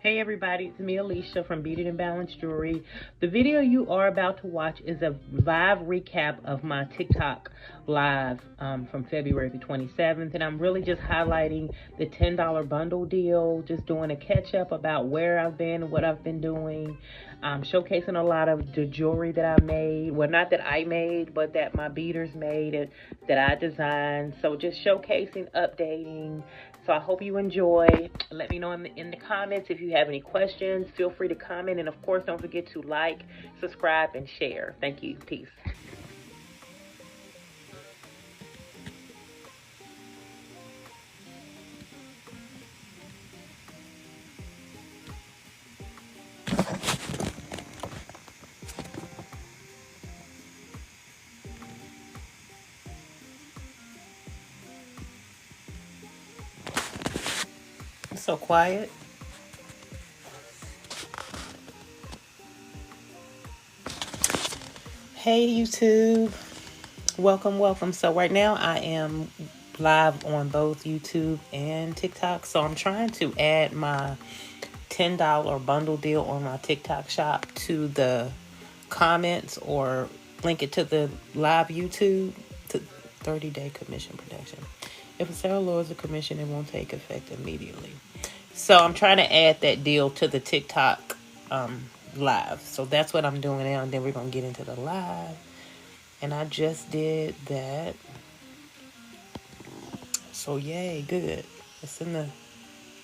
Hey everybody, it's me Alicia from Beaded and Balanced Jewelry. The video you are about to watch is a live recap of my TikTok live from February the 27th, and I'm really just highlighting the $10 bundle deal, just doing a catch up about where I've been, what I've been doing, showcasing a lot of the jewelry that I made. Well, not that I made, but that my beaders made and that I designed. So just showcasing, updating. So I hope you enjoy. Let me know in the comments if you have any questions. Feel free to comment. And of course, don't forget to like, subscribe, and share. Thank you. Peace. It's so quiet. Hey YouTube. Welcome. So right now I am live on both YouTube and TikTok. So I'm trying to add my $10 bundle deal on my TikTok shop to the comments or link it to the live YouTube to 30-day commission protection. If a seller lowers the commission, it won't take effect immediately. So I'm trying to add that deal to the TikTok live. So that's what I'm doing now, and then we're gonna get into the live. And I just did that. So yay, good. It's in the,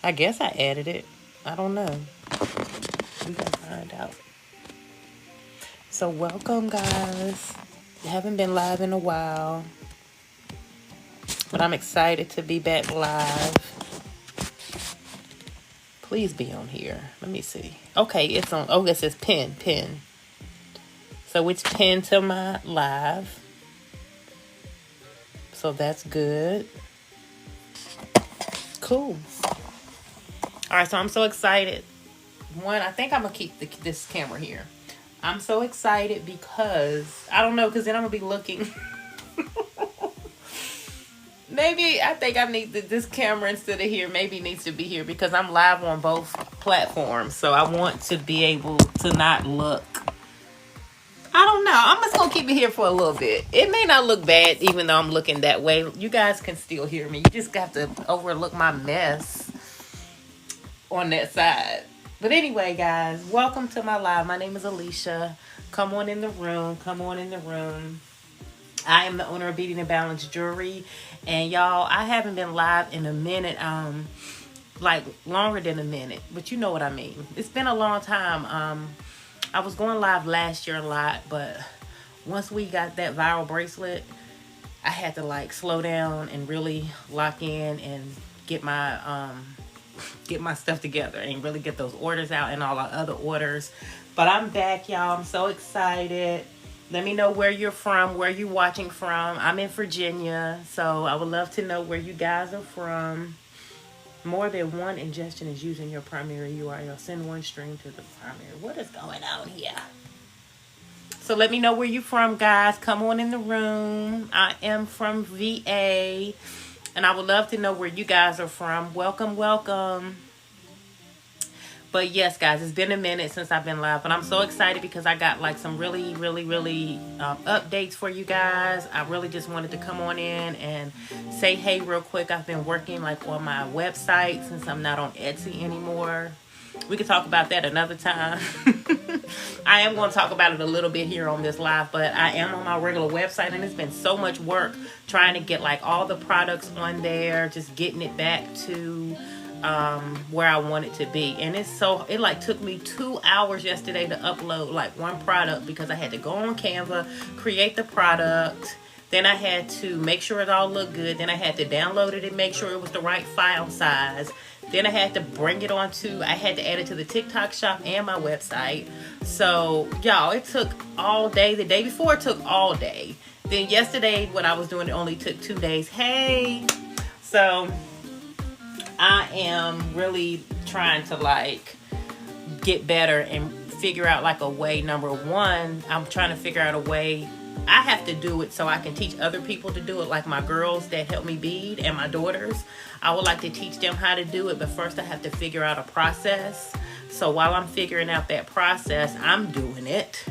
I guess I added it. I don't know. We can find out. So welcome guys. I haven't been live in a while, but I'm excited to be back live. Please be on here. Let me see. Okay, it's on. Oh, it says pin. So it's pinned to my live. So that's good. Cool. All right, so I'm so excited. One, I think I'm going to keep this camera here. I'm so excited because, I don't know, because then I'm going to be looking. Maybe I think I need this camera instead of here. Maybe needs to be here because I'm live on both platforms. So I want to be able to not look. I don't know. I'm just going to keep it here for a little bit. It may not look bad even though I'm looking that way. You guys can still hear me. You just got to overlook my mess on that side. But anyway, guys, welcome to my live. My name is Alicia. Come on in the room. I am the owner of Beaded and Balanced Jewelry. And y'all, I haven't been live in a minute, like longer than a minute, but you know what I mean. It's been a long time. I was going live last year a lot, but once we got that viral bracelet, I had to like slow down and really lock in and get my stuff together and really get those orders out and all our other orders. But I'm back, y'all. I'm so excited. Let me know where you're from, where you're watching from. I'm in Virginia, so I would love to know where you guys are from. More than one ingestion is using your primary URL. Send one stream to the primary. What is going on here? So let me know where you're from, guys. Come on in the room. I am from VA, and I would love to know where you guys are from. Welcome. But yes, guys, it's been a minute since I've been live, but I'm so excited because I got like some really updates for you guys. I really just wanted to come on in and say hey real quick. I've been working like on my website since I'm not on Etsy anymore. We could talk about that another time. I am going to talk about it a little bit here on this live, but I am on my regular website, and it's been so much work trying to get like all the products on there, just getting it back to where I want it to be. And it like took me 2 hours yesterday to upload like one product because I had to go on Canva, create the product, then I had to make sure it all looked good, then I had to download it and make sure it was the right file size, then I had to bring it onto, I had to add it to the TikTok shop and my website. So y'all, it took all day. The day before it took all day, then yesterday when I was doing it only took 2 days. Hey, so I am really trying to like get better and figure out like a way. Number one, I'm trying to figure out a way. I have to do it so I can teach other people to do it, like my girls that help me bead and my daughters. I would like to teach them how to do it, but first I have to figure out a process. So while I'm figuring out that process, I'm doing it.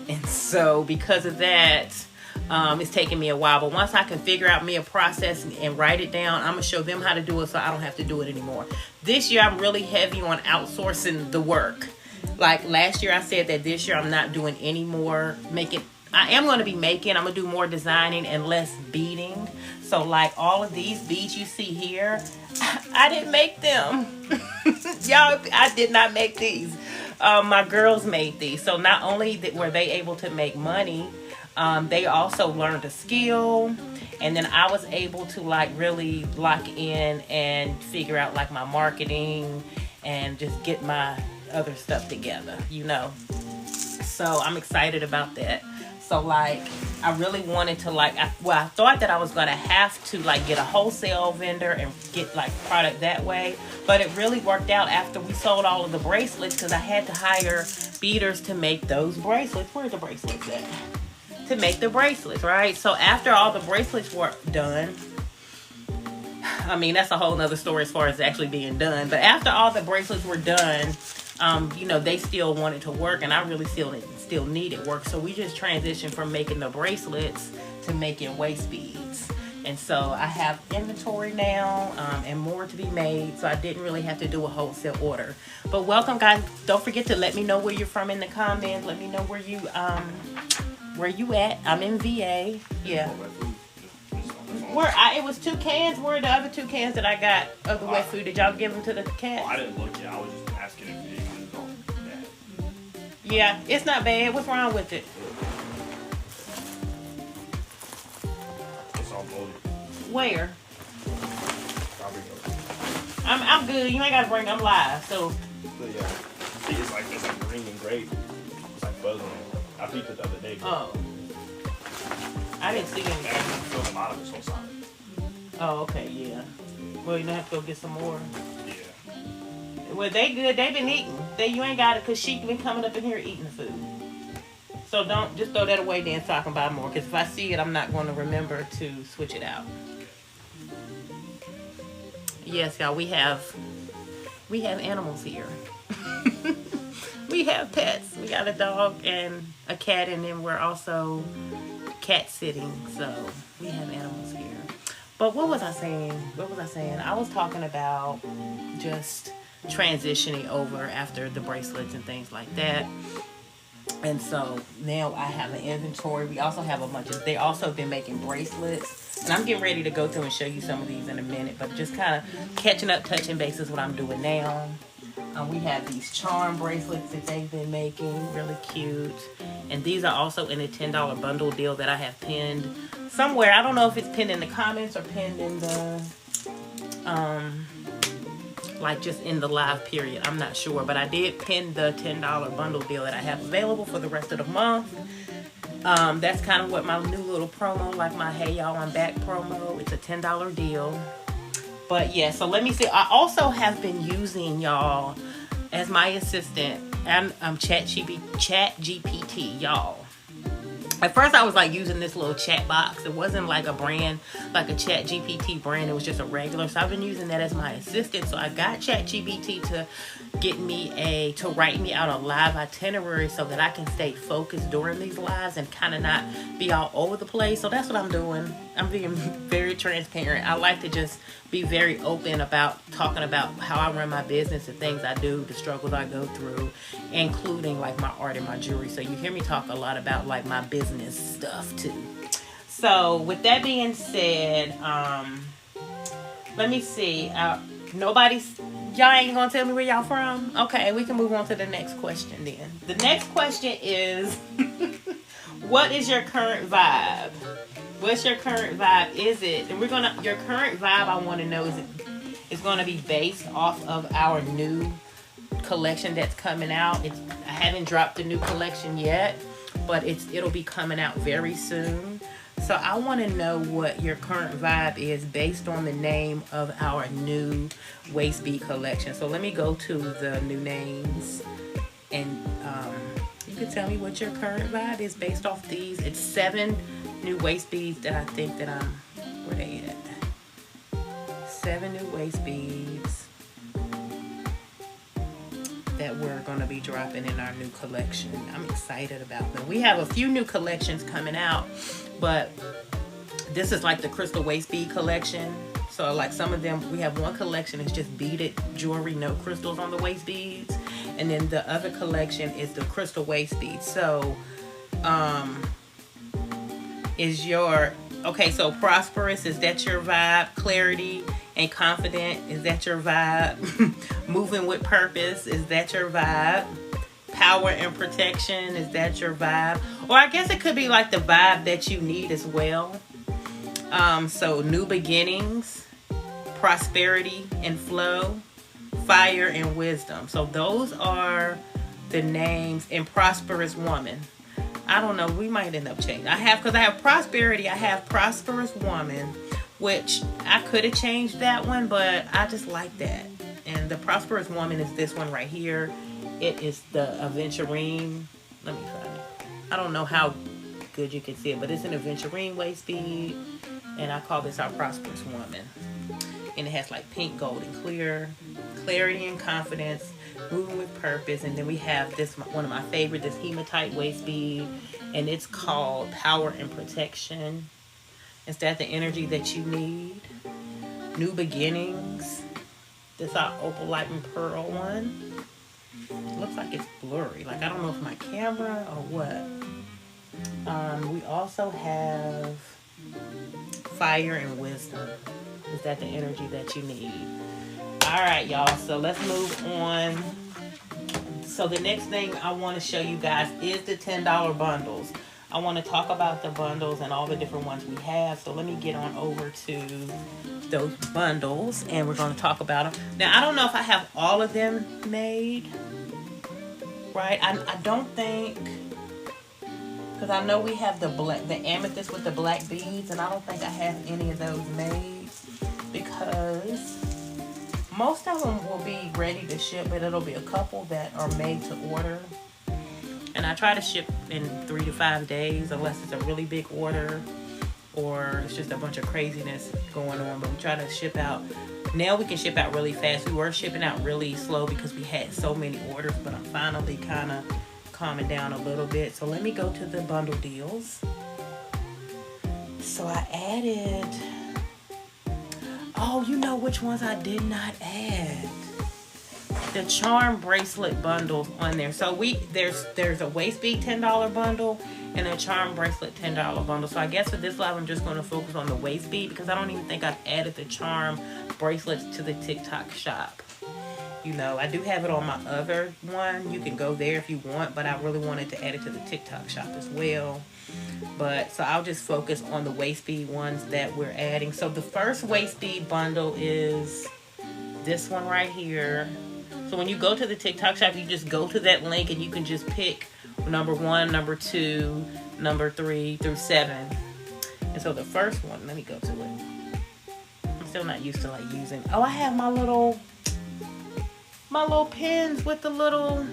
And so because of that, it's taking me a while. But once I can figure out me a process and write it down, I'm going to show them how to do it so I don't have to do it anymore. This year, I'm really heavy on outsourcing the work. Like last year, I said that this year I'm not doing any more making. I am going to be making. I'm going to do more designing and less beading. So like all of these beads you see here, I didn't make them. Y'all, I did not make these. My girls made these. So not only were they able to make money, they also learned a skill. And then I was able to like really lock in and figure out like my marketing and just get my other stuff together, you know. So I'm excited about that. So like I really wanted to like, I thought that I was going to have to like get a wholesale vendor and get like product that way. But it really worked out after we sold all of the bracelets, because I had to hire beaders to make those bracelets. Where are the bracelets at? To make the bracelets, right? So after all the bracelets were done, I mean, that's a whole nother story as far as actually being done. But after all the bracelets were done, you know, they still wanted to work, and I really still needed work. So we just transitioned from making the bracelets to making waist beads. And so I have inventory now, and more to be made. So I didn't really have to do a wholesale order. But welcome, guys. Don't forget to let me know where you're from in the comments. Let me know where you at. I'm in VA. Yeah. It was 2 cans. Where are the other 2 cans that I got of the wet food? Did y'all give them to the cat? Oh, I didn't look yet. I was just asking if you didn't know that. Yeah, it's not bad. What's wrong with it? It's all bloated. Where? Probably I'm good. You ain't gotta bring. I'm live. So. But yeah, see, it's like green and grape. It's like buzzing. I peeped it the other day. Oh. I didn't see anything. I feel the bottom is so solid. Oh, okay, yeah. Well, you don't have to go get some more. Yeah. Well, they good. They been eating. You ain't got it, because she been coming up in here eating the food. So don't just throw that away then so I can buy more. Because if I see it, I'm not going to remember to switch it out. Yes, y'all, we have animals here. We have pets. We got a dog and a cat, and then we're also cat sitting. So we have animals here. But what was I saying? I was talking about just transitioning over after the bracelets and things like that. And so now I have an inventory. We also have a bunch of, they also been making bracelets. And I'm getting ready to go through and show you some of these in a minute. But just kind of catching up, touching bases what I'm doing now. We have these charm bracelets that they've been making, really cute. And these are also in a $10 bundle deal that I have pinned somewhere. I don't know if it's pinned in the comments or pinned in the, like just in the live period. I'm not sure, but I did pin the $10 bundle deal that I have available for the rest of the month. That's kind of what my new little promo, like my Hey Y'all I'm Back promo. It's a $10 deal. But yeah, so let me see. I also have been using, y'all, as my assistant, and ChatGPT, y'all. At first, I was like using this little chat box. It wasn't like a brand, like a ChatGPT brand. It was just a regular. So I've been using that as my assistant. So I got ChatGPT to get me to write me out a live itinerary so that I can stay focused during these lives and kind of not be all over the place. So that's what I'm doing. I'm being very transparent. I like to just be very open about talking about how I run my business, the things I do, the struggles I go through, including like my art and my jewelry. So you hear me talk a lot about like my business stuff too. So with that being said, let me see. Y'all ain't gonna tell me where y'all from? Okay, we can move on to the next question then. The next question is, what is your current vibe? What's your current vibe? Is it, and your current vibe, I want to know, is going to be based off of our new collection that's coming out. I haven't dropped the new collection yet, but it'll be coming out very soon. So I want to know what your current vibe is based on the name of our new waist bead collection. So let me go to the new names, and you can tell me what your current vibe is based off these. It's 7 new waist beads that I think that where they at? 7 new waist beads. that we're going to be dropping in our new collection. I'm excited about them. We have a few new collections coming out, but this is like the crystal waist bead collection. So like some of them, we have one collection that's just beaded jewelry, no crystals on the waist beads. And then the other collection is the crystal waist beads. So okay, so prosperous, is that your vibe? Clarity and confident, is that your vibe? Moving with purpose, is that your vibe? Power and protection, is that your vibe? Or I guess it could be like the vibe that you need as well. So new beginnings, prosperity and flow, fire and wisdom. So those are the names. And prosperous woman, I don't know, we might end up changing. Because I have prosperity, I have prosperous woman, which I could have changed that one, but I just like that. And the prosperous woman is this one right here. It is the aventurine. Let me find it. I don't know how good you can see it, but it's an aventurine waist bead, and I call this our prosperous woman. And it has like pink, gold, and clear, clarity and confidence, moving with purpose. And then we have this one of my favorite, this hematite waist bead, and it's called power and protection. Is that the energy that you need? New beginnings. This is our opal light and pearl one. Looks like it's blurry. Like I don't know if my camera or what. We also have fire and wisdom. Is that the energy that you need? All right, y'all. So let's move on. So the next thing I want to show you guys is the $10 bundles. I want to talk about the bundles and all the different ones we have. So let me get on over to those bundles and we're going to talk about them. Now, I don't know if I have all of them made, right? I don't think, because I know we have the amethyst with the black beads, and I don't think I have any of those made because most of them will be ready to ship, but it'll be a couple that are made to order. And I try to ship in 3 to 5 days unless it's a really big order or it's just a bunch of craziness going on. But we try to ship out. Now we can ship out really fast. We were shipping out really slow because we had so many orders, but I'm finally kind of calming down a little bit. So let me go to the bundle deals. So I added, oh, you know which ones I did not add? The charm bracelet bundles on there. So there's a waist bead $10 bundle and a charm bracelet $10 bundle. So I guess for this live I'm just going to focus on the waist bead because I don't even think I've added the charm bracelets to the TikTok shop. You know, I do have it on my other one. You can go there if you want, but I really wanted to add it to the TikTok shop as well. But so I'll just focus on the waist bead ones that we're adding. So the first waist bead bundle is this one right here. So when you go to the TikTok shop, you just go to that link and you can just pick number 1, number 2, number 3 through 7. And so the first one, let me go to it. I'm still not used to like using. Oh, I have my little pins with the little,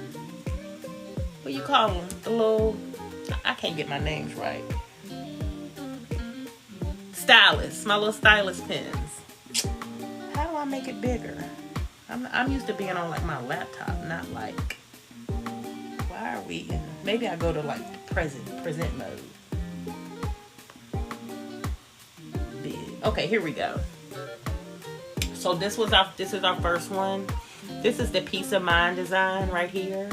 what you call them? The little, I can't get my names right. Stylus, my little stylus pins. How do I make it bigger? I'm used to being on like my laptop, not like, why are we in, maybe I go to like present mode. Big. Okay, here we go. So this is our first one. This is the Peace of Mind design right here.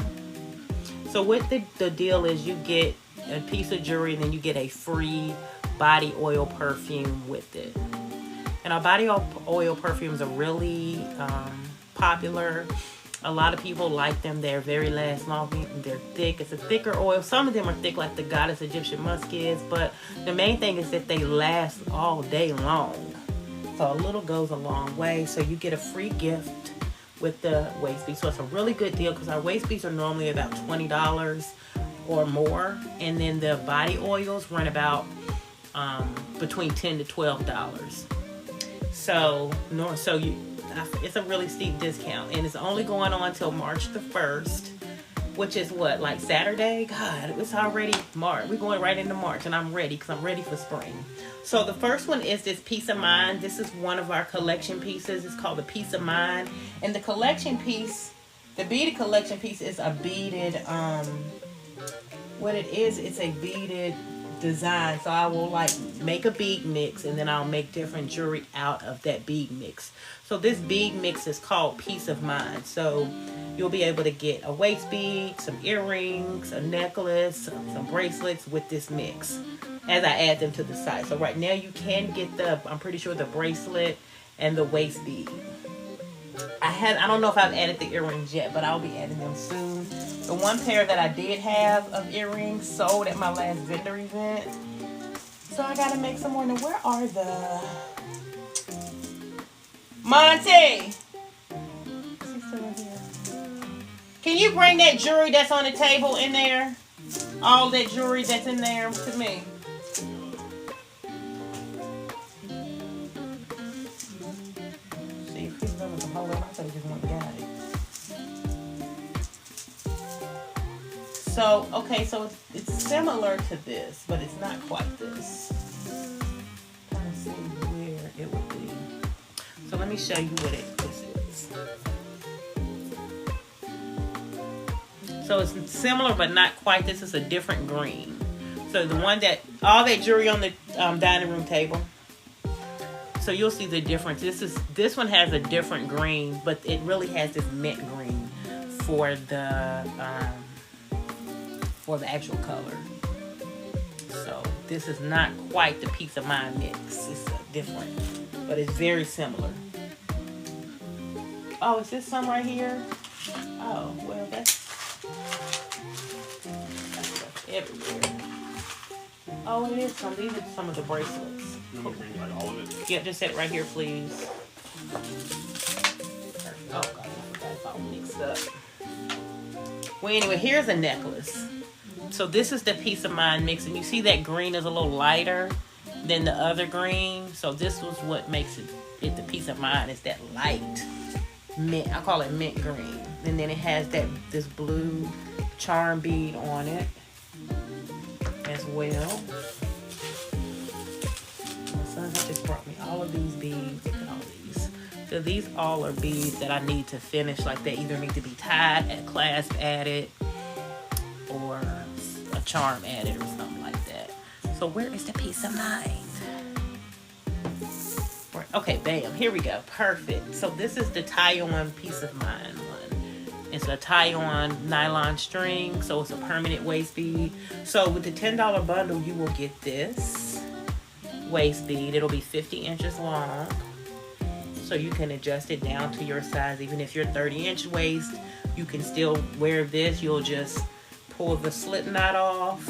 So what the deal is, you get a piece of jewelry and then you get a free body oil perfume with it. And our body oil perfumes are really popular. A lot of people like them. They're very last long. They're thick. It's a thicker oil. Some of them are thick like the goddess Egyptian musk is, but the main thing is that they last all day long. So a little goes a long way. So you get a free gift with the waist beads. So it's a really good deal because our waist beads are normally about $20 or more, and then the body oils run about between $10 to $12. So it's a really steep discount, and it's only going on until March the 1st, which is what, like Saturday? God, it's already March. We're going right into March, and I'm ready because I'm ready for spring. So the first one is this Peace of Mind. This is one of our collection pieces. It's called the Peace of Mind, and the collection piece, The beaded collection piece is a beaded, what it is, it's a beaded design. So I will like make a bead mix, and then I'll make different jewelry out of that bead mix. So this bead mix is called Peace of Mind. So you'll be able to get a waist bead, some earrings, a necklace, some bracelets with this mix as I add them to the site. So right now you can get I'm pretty sure the bracelet and the waist bead. I don't know if I've added the earrings yet, but I'll be adding them soon. The one pair that I did have of earrings sold at my last vendor event. So I gotta make some more. Now where are the Monty? Can you bring that jewelry that's on the table in there? All that jewelry that's in there to me. See if he's done with the whole lot. I thought he just went and got it. So, okay, so it's similar to this, but it's not quite this. I'm trying to see where it would be. So let me show you what this is. So it's similar, but not quite. This is a different green. So the one that, all that jewelry on the dining room table. So you'll see the difference. This one has a different green, but it really has this mint green for the actual color. So this is not quite the Peace of Mind mix. It's different, but it's very similar. Oh, is this some right here? Oh, well, that's everywhere. Oh, it is some. These are some of the bracelets. You want me to bring like all of it? Yeah, just set it right here, please. Oh, God, I forgot it's all mixed up. Well, anyway, here's a necklace. So this is the Peace of Mind mix, and you see that green is a little lighter than the other green. So this was what makes it the Peace of Mind, is that light mint. I call it mint green. And then it has this blue charm bead on it as well. My son just brought me all of these beads. Look at all these. So these all are beads that I need to finish. Like they either need to be tied, a clasp added, or a charm added or something like that. So where is the Peace of Mind? Okay, bam, here we go. Perfect. So this is the tie-on Peace of Mind one. It's a tie-on nylon string, so it's a permanent waist bead. So with the $10 bundle, you will get this waist bead. It'll be 50 inches long. So you can adjust it down to your size. Even if you're 30-inch waist, you can still wear this. You'll just pull the slip knot off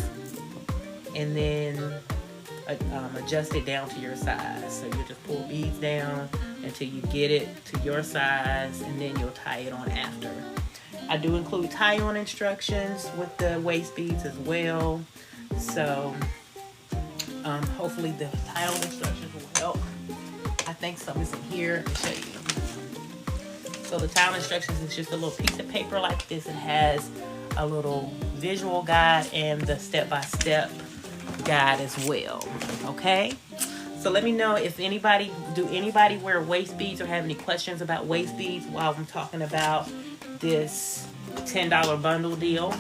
and then adjust it down to your size. So you just pull beads down until you get it to your size, and then you'll tie it on after. I do include tie-on instructions with the waist beads as well. So hopefully the tie-on instructions will help. I think some is in here. I'll show you. So the tie-on instructions is just a little piece of paper like this. It has a little visual guide and the step-by-step guide as well. Okay, so let me know if anybody wear waist beads or have any questions about waist beads while I'm talking about this $10 bundle deal.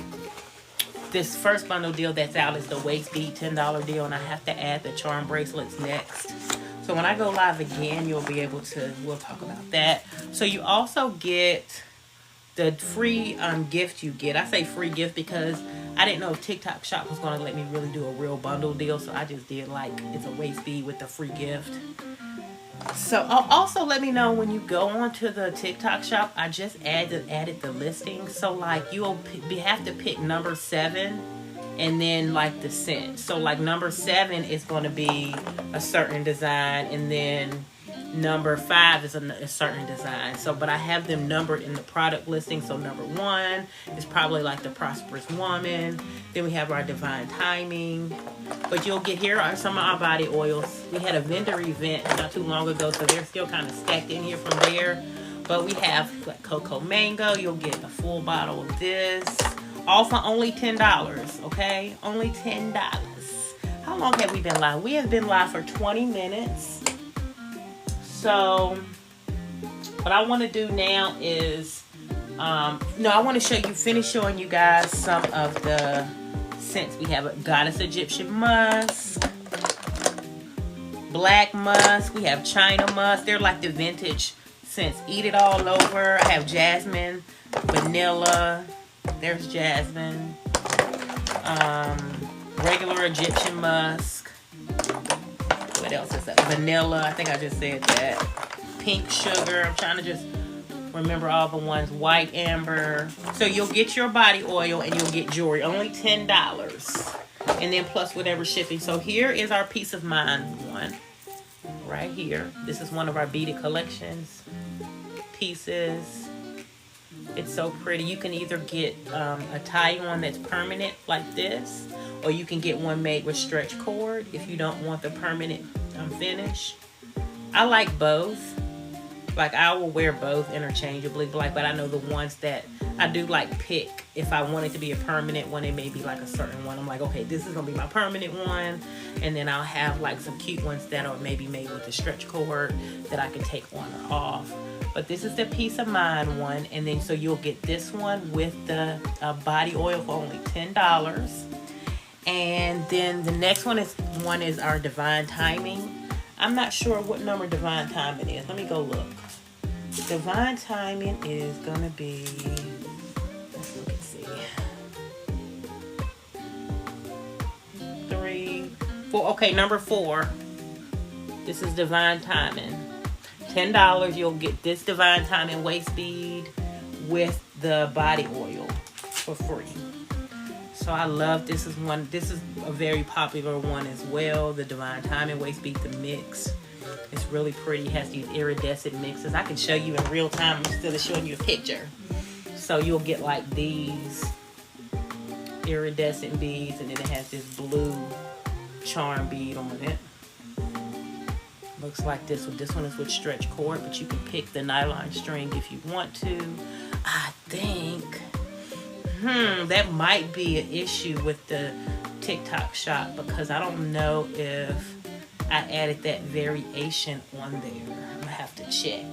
This first bundle deal that's out is the waist bead $10 deal, and I have to add the charm bracelets next. So when I go live again, we'll talk about that. So you also get the free gift you get. I say free gift because I didn't know if TikTok Shop was going to let me really do a real bundle deal. So I just did like it's a waist bead with a free gift. So also let me know when you go onto the TikTok Shop. I just added the listing. So like you'll have to pick number 7 and then like the scent. So like number 7 is going to be a certain design, and then number 5 is a certain design. So, but I have them numbered in the product listing. So number 1 is probably like the Prosperous Woman. Then we have our Divine Timing. But you'll get, here are some of our body oils. We had a vendor event not too long ago, so they're still kind of stacked in here from there. But we have like Cocoa Mango. You'll get a full bottle of this. All for only $10, okay? Only $10. How long have we been live? We have been live for 20 minutes. So what I want to do now is No, I want to finish showing you guys some of the scents. We have a Goddess Egyptian musk, black musk. We have China musk. They're like the vintage scents. Eat It All Over. I have jasmine, vanilla. There's jasmine. Regular Egyptian musk. What else is that? Vanilla. I think I just said that. Pink sugar. I'm trying to just remember all the ones. White amber. So you'll get your body oil and you'll get jewelry. Only $10. And then plus whatever shipping. So here is our Peace of Mind one. Right here. This is one of our beaded collections pieces. It's so pretty. You can either get a tie-on that's permanent like this, or you can get one made with stretch cord if you don't want the permanent finish. I like both. Like, I will wear both interchangeably, but I know the ones that I do like pick. If I want it to be a permanent one, it may be like a certain one. I'm like, okay, this is gonna be my permanent one, and then I'll have like some cute ones that are maybe made with a stretch cord that I can take on or off. But this is the Peace of Mind one, and then so you'll get this one with the body oil for only $10. And then the next one is our Divine Timing. I'm not sure what number Divine Timing is. Let me go look. Divine Timing is gonna be, let's look and see. 3, 4. Okay, number 4. This is Divine Timing. $10. You'll get this Divine Timing waist bead with the body oil for free. So I love this. This is a very popular one as well. The Divine Timing waist bead, the mix. It's really pretty. It has these iridescent mixes. I can show you in real time instead of showing you a picture. So you'll get like these iridescent beads, and then it has this blue charm bead on it. Looks like this one. This one is with stretch cord, but you can pick the nylon string if you want to. I think, that might be an issue with the TikTok shop, because I don't know if I added that variation on there. I'm gonna have to check,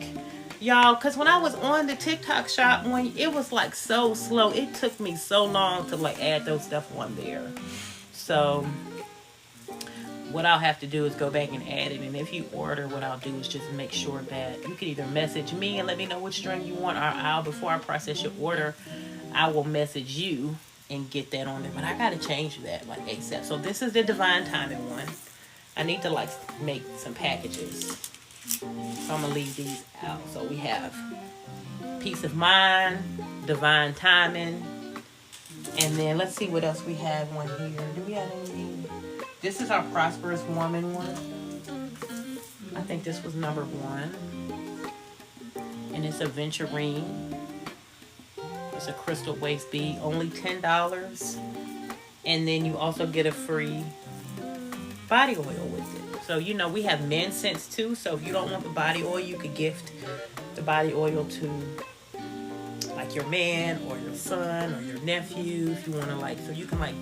y'all, because when I was on the TikTok shop, when it was like so slow, it took me so long to like add those stuff on there. So what I'll have to do is go back and add it. And if you order, what I'll do is just make sure that you can either message me and let me know which string you want, or before I process your order, I will message you and get that on there. But I gotta change that like ASAP. So this is the Divine Timing one. I need to like make some packages, so I'm gonna leave these out. So we have Peace of Mind, Divine Timing, and then let's see what else we have one here. Do we have any? This is our Prosperous Woman one. I think this was number 1, and it's a Venturine. It's a crystal waist bead, only $10, and then you also get a free body oil with it. So you know we have men's scents too, so if you don't want the body oil, you could gift the body oil to like your man or your son or your nephew if you want to, like, so you can like,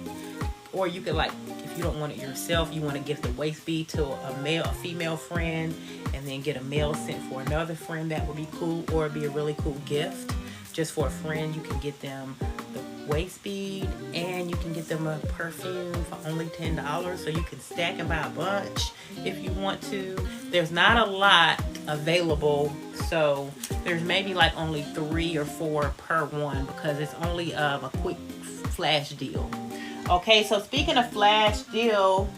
or you could like, if you don't want it yourself, you want to gift the waist bead to a female friend, and then get a male scent for another friend. That would be cool, or it'd be a really cool gift just for a friend. You can get them the waist bead, and you can get them a perfume for only $10, so you can stack and buy a bunch if you want to. There's not a lot available, so there's maybe like only 3 or 4 per one, because it's only a quick flash deal. Okay, so speaking of flash deal,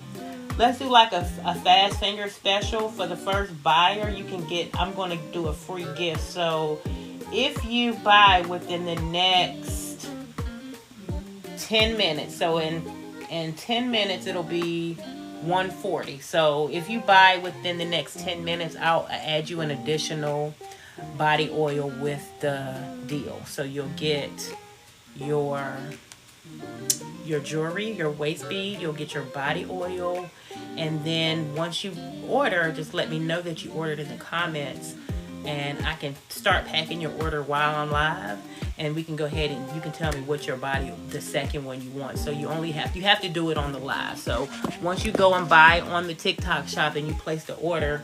let's do like a fast finger special. For the first buyer, you can get, I'm going to do a free gift. So if you buy within the next 10 minutes, so in 10 minutes it'll be $140. So if you buy within the next 10 minutes, I'll add you an additional body oil with the deal. So you'll get your jewelry, your waist bead, you'll get your body oil, and then once you order, just let me know that you ordered in the comments, and I can start packing your order while I'm live, and we can go ahead and you can tell me what your body, the second one you want. So you have to do it on the live. So once you go and buy on the TikTok shop and you place the order,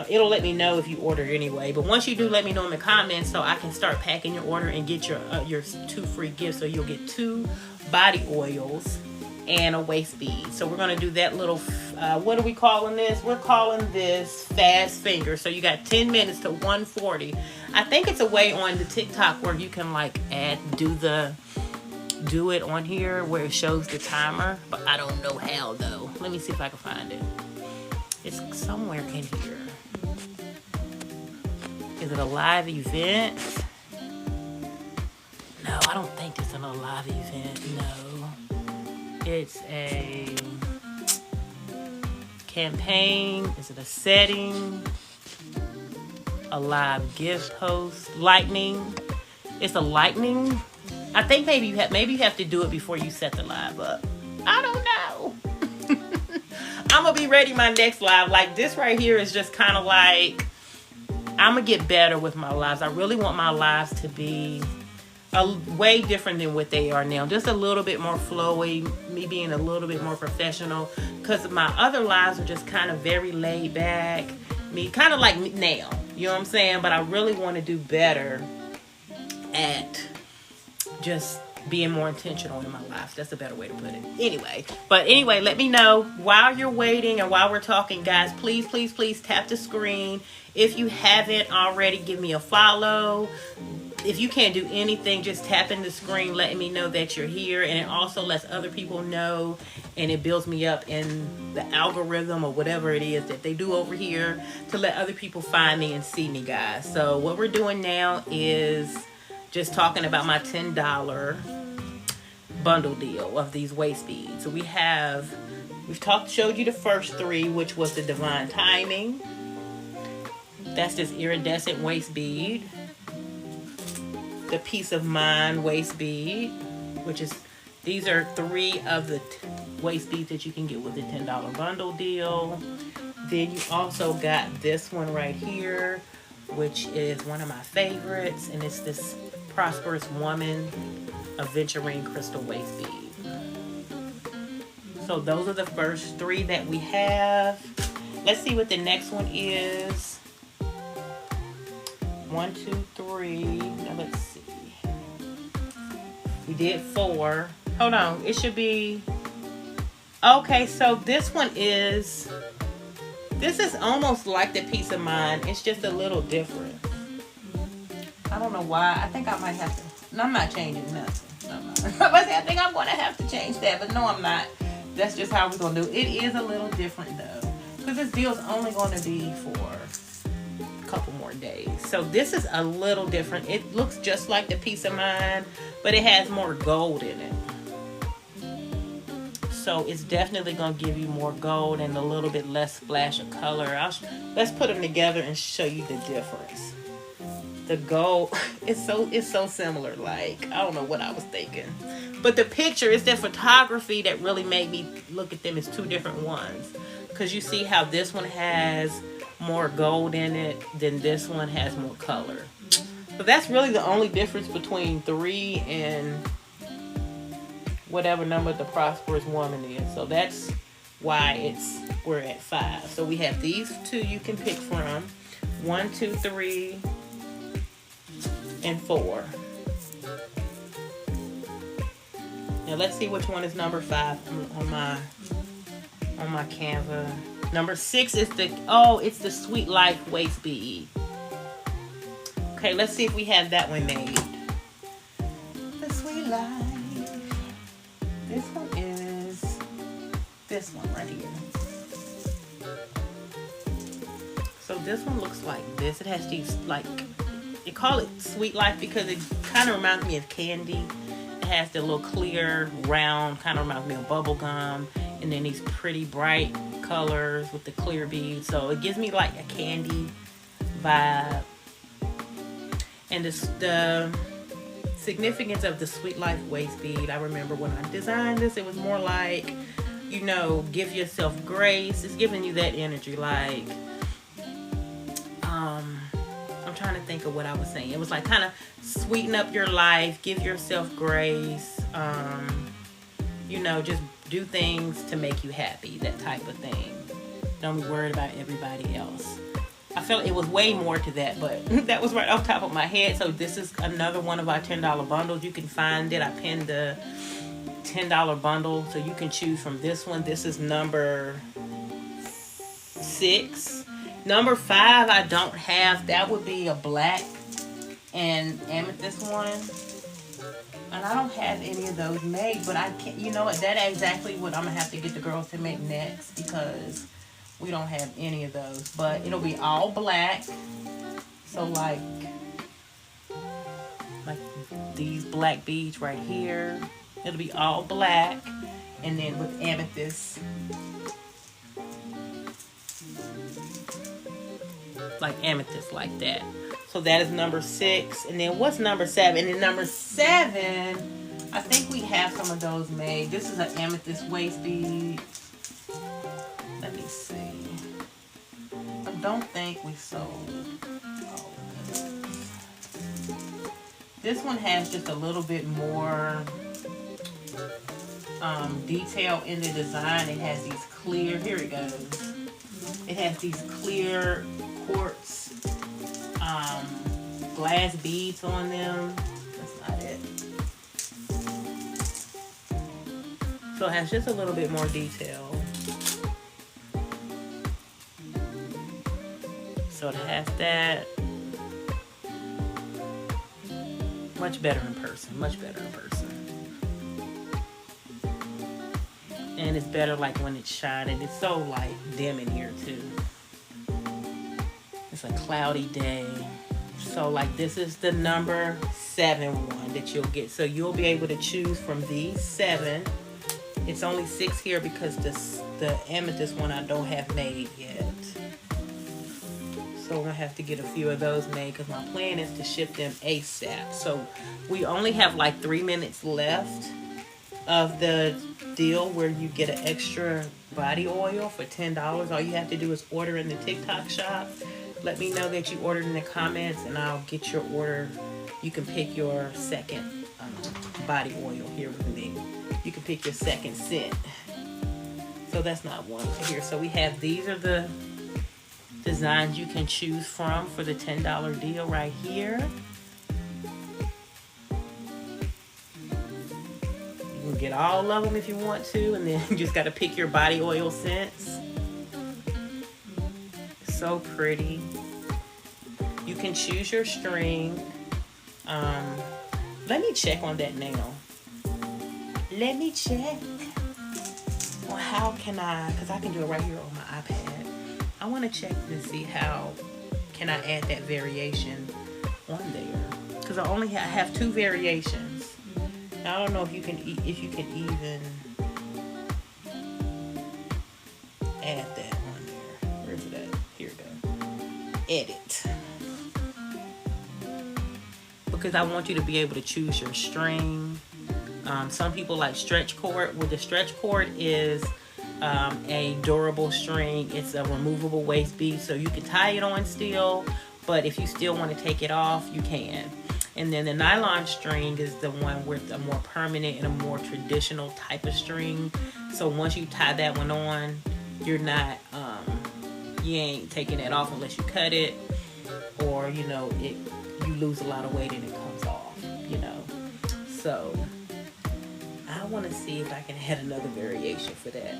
It'll let me know if you ordered anyway. But once you do, let me know in the comments so I can start packing your order and get your 2 free gifts. So you'll get 2 body oils and a waist bead. So we're going to do that little, what are we calling this? We're calling this fast finger. So you got 10 minutes to 140. I think it's a way on the TikTok where you can like do it on here where it shows the timer. But I don't know how though. Let me see if I can find it. It's somewhere in here. Is it a live event? No, I don't think it's a live event. No. It's a campaign. Is it a setting? A live gift host? Lightning. It's a lightning. I think maybe you have to do it before you set the live up. I don't know. I'm gonna be ready my next live. Like this right here is just kind of like I'm gonna get better with my lives. I really want my lives to be way different than what they are now. Just a little bit more flowy, me being a little bit more professional. Because my other lives are just kind of very laid back. Me kind of like now. You know what I'm saying? But I really want to do better at just being more intentional in my life. That's a better way to put it. Anyway, let me know while you're waiting and while we're talking, guys. Please, please, please tap the screen. If you haven't already, give me a follow. If you can't do anything, just tap in the screen, letting me know that you're here. And it also lets other people know, and it builds me up in the algorithm or whatever it is that they do over here to let other people find me and see me, guys. So what we're doing now is just talking about my $10 bundle deal of these waist beads. So we've showed you the first 3, which was the Divine Timing. That's this iridescent waist bead. The Peace of Mind waist bead, these are 3 of the waist beads that you can get with the $10 bundle deal. Then you also got this one right here, which is one of my favorites, and it's this Prosperous Woman Aventurine crystal waist bead. So those are the first 3 that we have. Let's see what the next one is. 1, 2, 3. Now let's see. We did 4. Hold on. It should be. Okay, so this is almost like the Peace of Mind. It's just a little different. I don't know why. I think I might have to. No, I'm not changing nothing. I think I'm going to have to change that, but no, I'm not. That's just how we're going to do it. It is a little different though, because this deal's only going to be for a couple more days. So this is a little different. It looks just like the Peace of Mind, but it has more gold in it. So it's definitely going to give you more gold and a little bit less splash of color. Let's put them together and show you the difference. The gold, it's so similar. Like, I don't know what I was thinking. But the picture, it's the photography that really made me look at them as 2 different ones. Because you see how this one has more gold in it than this one has more color. So that's really the only difference between 3 and whatever number the Prosperous Woman is. So that's why we're at 5. So we have these 2 you can pick from. 1, 2, 3, and 4. Now let's see which one is number 5 on my Canva. Number 6 is it's the Sweet Life waist bead. Okay, let's see if we have that one made. The Sweet Life. This one is this one right here. So this one looks like this. It has these, like, they call it Sweet Life because it kind of reminds me of candy. It has the little clear, round, kind of reminds me of bubble gum. And then these pretty bright colors with the clear beads. So it gives me like a candy vibe. And the significance of the Sweet Life waist bead, I remember when I designed this, it was more like, you know, give yourself grace. It's giving you that energy, like, I'm trying to think of what I was saying. It was like kind of sweeten up your life, give yourself grace, you know, just do things to make you happy, that type of thing. Don't be worried about everybody else. I felt it was way more to that, but that was right off the top of my head. So this is another one of our $10 bundles. You can find it. I pinned the $10 bundle, so you can choose from this one. This is number 6. Number 5 I don't have. That would be a black and amethyst one. And I don't have any of those made, but I can't, you know what, that's exactly what I'm gonna have to get the girls to make next, because we don't have any of those. But it'll be all black. So like these black beads right here. It'll be all black, and then with amethyst, like that. So that is number 6. And then what's number 7? And then number 7, I think we have some of those made. This is an amethyst waist bead. Let me see. I don't think we sold all of this. This one has just a little bit more detail in the design. It has these clear, here it goes. It has these clear quartz glass beads on them. That's not it. So it has just a little bit more detail. So it has that. Much better in person. Much better in person. And it's better like when it's shining. It's so like dim in here too. It's a cloudy day. So like this is the number 7 one that you'll get. So you'll be able to choose from these 7. It's only 6 here because the amethyst one I don't have made yet. So I'm gonna have to get a few of those made, because my plan is to ship them ASAP. So we only have like 3 minutes left of the deal where you get an extra body oil for $10. All you have to do is order in the TikTok shop. Let me know that you ordered in the comments, and I'll get your order. You can pick your second body oil here with me. You can pick your second scent. So that's not one right here. So we have, these are the designs you can choose from for the $10 deal right here. You can get all of them if you want to, and then you just got to pick your body oil scents. So pretty. You can choose your string. Let me check on that now. Let me check. Well, how can I, because I can do it right here on my iPad. I want to check to see how can I add that variation on there, because I have 2 variations. Now, I don't know if you can even add that on there. Where is it at? Here we go. Edit. Because I want you to be able to choose your string. Some people like stretch cord. Well, the stretch cord is a durable string. It's a removable waist bead, so you can tie it on still, but if you still want to take it off, you can. And then the nylon string is the one with a more permanent and a more traditional type of string. So once you tie that one on, you're not you ain't taking it off unless you cut it, or you lose a lot of weight and it comes off, So I want to see if I can add another variation for that.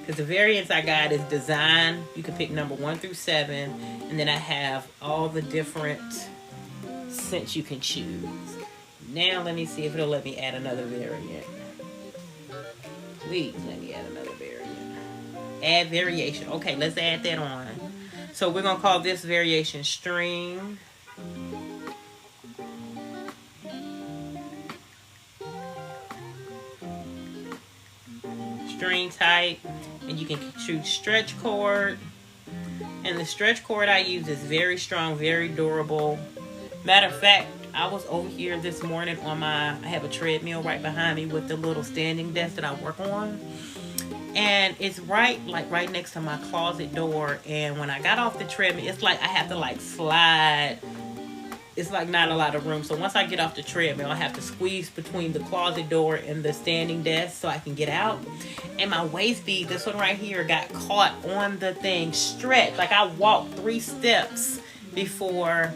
Because the variants I got is design. You can pick number 1 through 7. And then I have all the different scents you can choose. Now let me see if it'll let me add another variant. Please let me add another variant. Add variation. Okay, let's add that on. So we're going to call this variation string. String type, and you can choose stretch cord, and the stretch cord I use is very strong, very durable. Matter of fact, I was over here this morning on I have a treadmill right behind me with the little standing desk that I work on, and it's right next to my closet door. And when I got off the treadmill, it's like I have to slide it's like not a lot of room. So once I get off the treadmill, I have to squeeze between the closet door and the standing desk so I can get out. And my waist bead, this one right here, got caught on the thing, stretched. Like I walked 3 steps before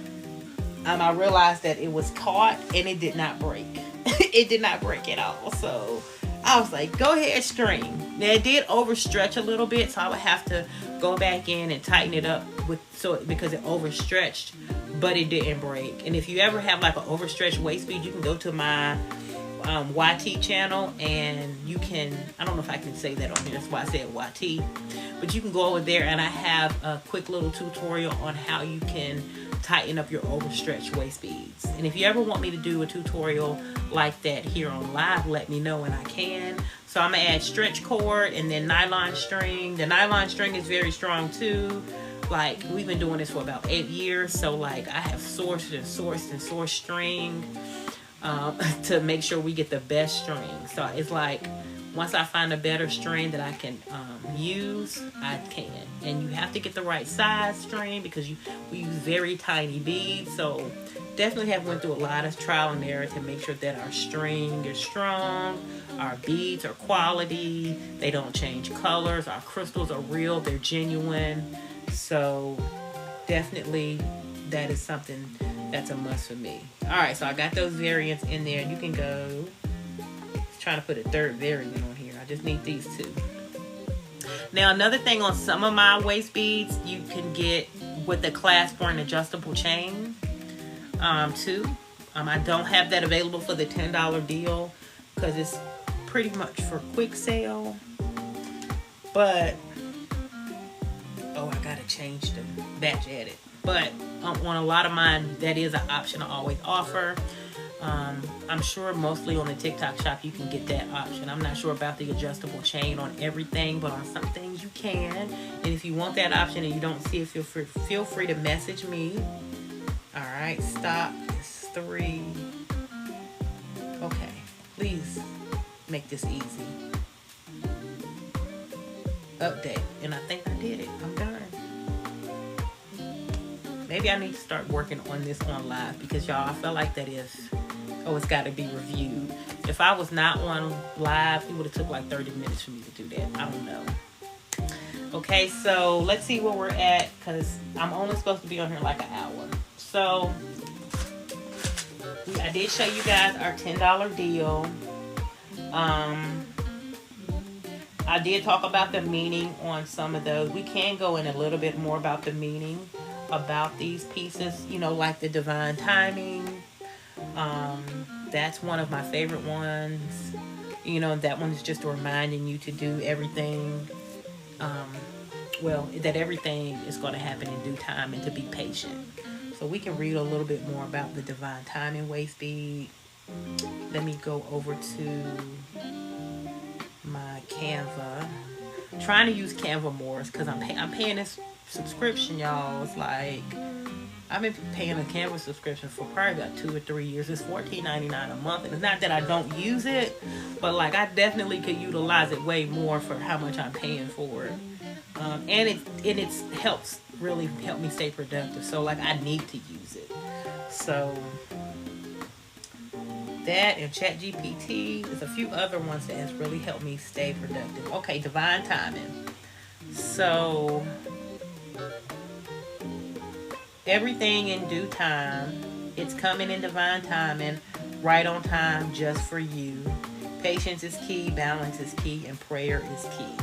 I realized that it was caught, and it did not break. It did not break at all. So I was like, go ahead, string. Now it did overstretch a little bit, so I would have to go back in and tighten it up because it overstretched, but it didn't break. And if you ever have like an overstretched waist bead, you can go to my YT channel, and you can, I don't know if I can say that on here, that's why I said YT, but you can go over there and I have a quick little tutorial on how you can tighten up your overstretched waist beads. And if you ever want me to do a tutorial like that here on live, let me know and I can. So I'm gonna add stretch cord and then nylon string. The nylon string is very strong too. Like we've been doing this for about 8 years, so like I have sourced string to make sure we get the best string. So it's like once I find a better string that I can use, I can. And you have to get the right size string because we use very tiny beads. So definitely have went through a lot of trial and error to make sure that our string is strong, our beads are quality, they don't change colors, our crystals are real, they're genuine. So definitely that is something that's a must for me. All right, so I got those variants in there. You can go, trying to put a third variant on here. I just need these 2. Now another thing on some of my waist beads, you can get with the clasp or an adjustable chain too. I don't have that available for the $10 deal because it's pretty much for quick sale. But I gotta change the batch edit. But on a lot of mine, that is an option I always offer. I'm sure mostly on the TikTok shop you can get that option. I'm not sure about the adjustable chain on everything, but on some things you can. And if you want that option and you don't see it, feel free to message me. All right, stop. It's 3. Okay, please make this easy. Update, and I think I did it. I'm done. Maybe I need to start working on this on live because y'all, I feel like that is, it's got to be reviewed. If I was not on live, it would have took like 30 minutes for me to do that. I don't know. Okay, so let's see where we're at because I'm only supposed to be on here like an hour. So I did show you guys our $10 deal. I did talk about the meaning on some of those. We can go in a little bit more about the meaning about these pieces, like the divine timing. That's one of my favorite ones. That one's just reminding you to do everything, that everything is going to happen in due time and to be patient. So we can read a little bit more about the divine timing waist bead. Let me go over to my Canva. I'm trying to use Canva more because I'm paying this subscription, y'all. It's like I've been paying a Canva subscription for probably about 2 or 3 years. It's $14.99 a month, and it's not that I don't use it, but like I definitely could utilize it way more for how much I'm paying for it. And it helps really help me stay productive. So like I need to use it. So that and ChatGPT, there's a few other ones that has really helped me stay productive. Okay, divine timing. So everything in due time. It's coming in divine timing, right on time, just for you. Patience is key, balance is key, and prayer is key.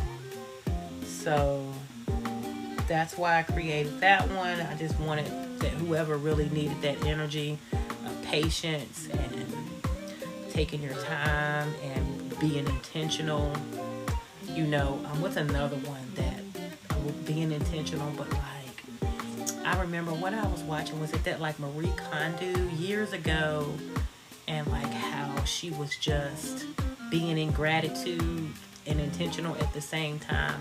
So that's why I created that one. I just wanted that whoever really needed that energy of patience and taking your time and being intentional. What's another one that being intentional, but like, I remember what I was watching, was it that like Marie Kondo years ago, and like how she was just being in gratitude and intentional at the same time,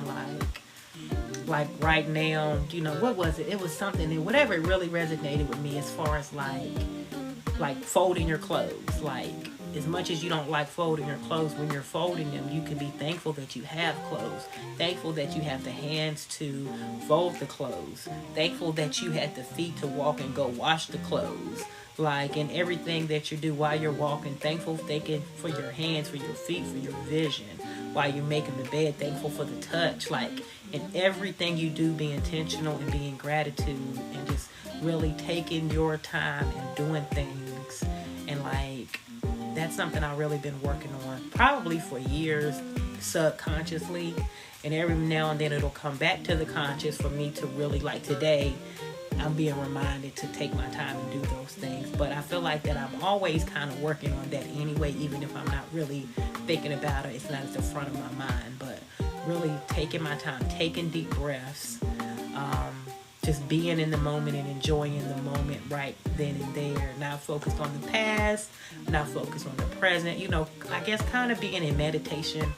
like right now, what was it? It was something, whatever, it really resonated with me as far as like folding your clothes. Like, as much as you don't like folding your clothes, when you're folding them, you can be thankful that you have clothes. Thankful that you have the hands to fold the clothes. Thankful that you had the feet to walk and go wash the clothes. like in everything that you do while you're walking. Thankful, thinking for your hands, for your feet, for your vision. While you're making the bed, thankful for the touch. Like in everything you do, be intentional and be in gratitude, and just really taking your time and doing things. And like, that's something I've really been working on probably for years, subconsciously. And every now and then it'll come back to the conscious for me to really, like today, I'm being reminded to take my time and do those things. But I feel like that I'm always kind of working on that anyway, even if I'm not really thinking about it. It's not at the front of my mind, but really taking my time, taking deep breaths, just being in the moment and enjoying the moment right then and there. Not focused on the past, not focused on the present. You know, I guess kind of being in meditation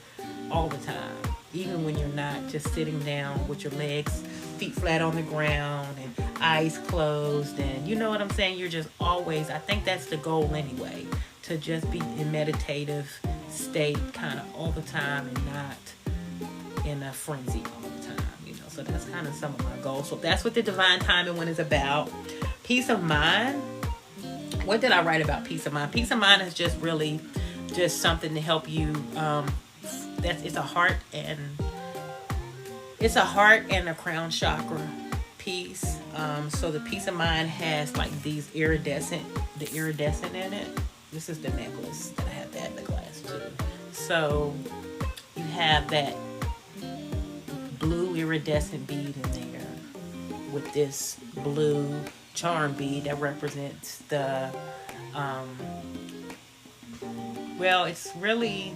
all the time. Even when you're not, just sitting down with your legs, feet flat on the ground and eyes closed, and you know what I'm saying? You're just always, I think that's the goal anyway, to just be in meditative state kind of all the time and not in a frenzy all the time, you know. So that's kind of some of my goals. So that's what the Divine Timing one is about. Peace of mind. What did I write about peace of mind? Peace of mind is just really just something to help you. It's a heart and a crown chakra piece. So the peace of mind has like these iridescent in it. This is the necklace that I have that in the glass too. So you have that blue iridescent bead in there with this blue charm bead that represents the well, it's really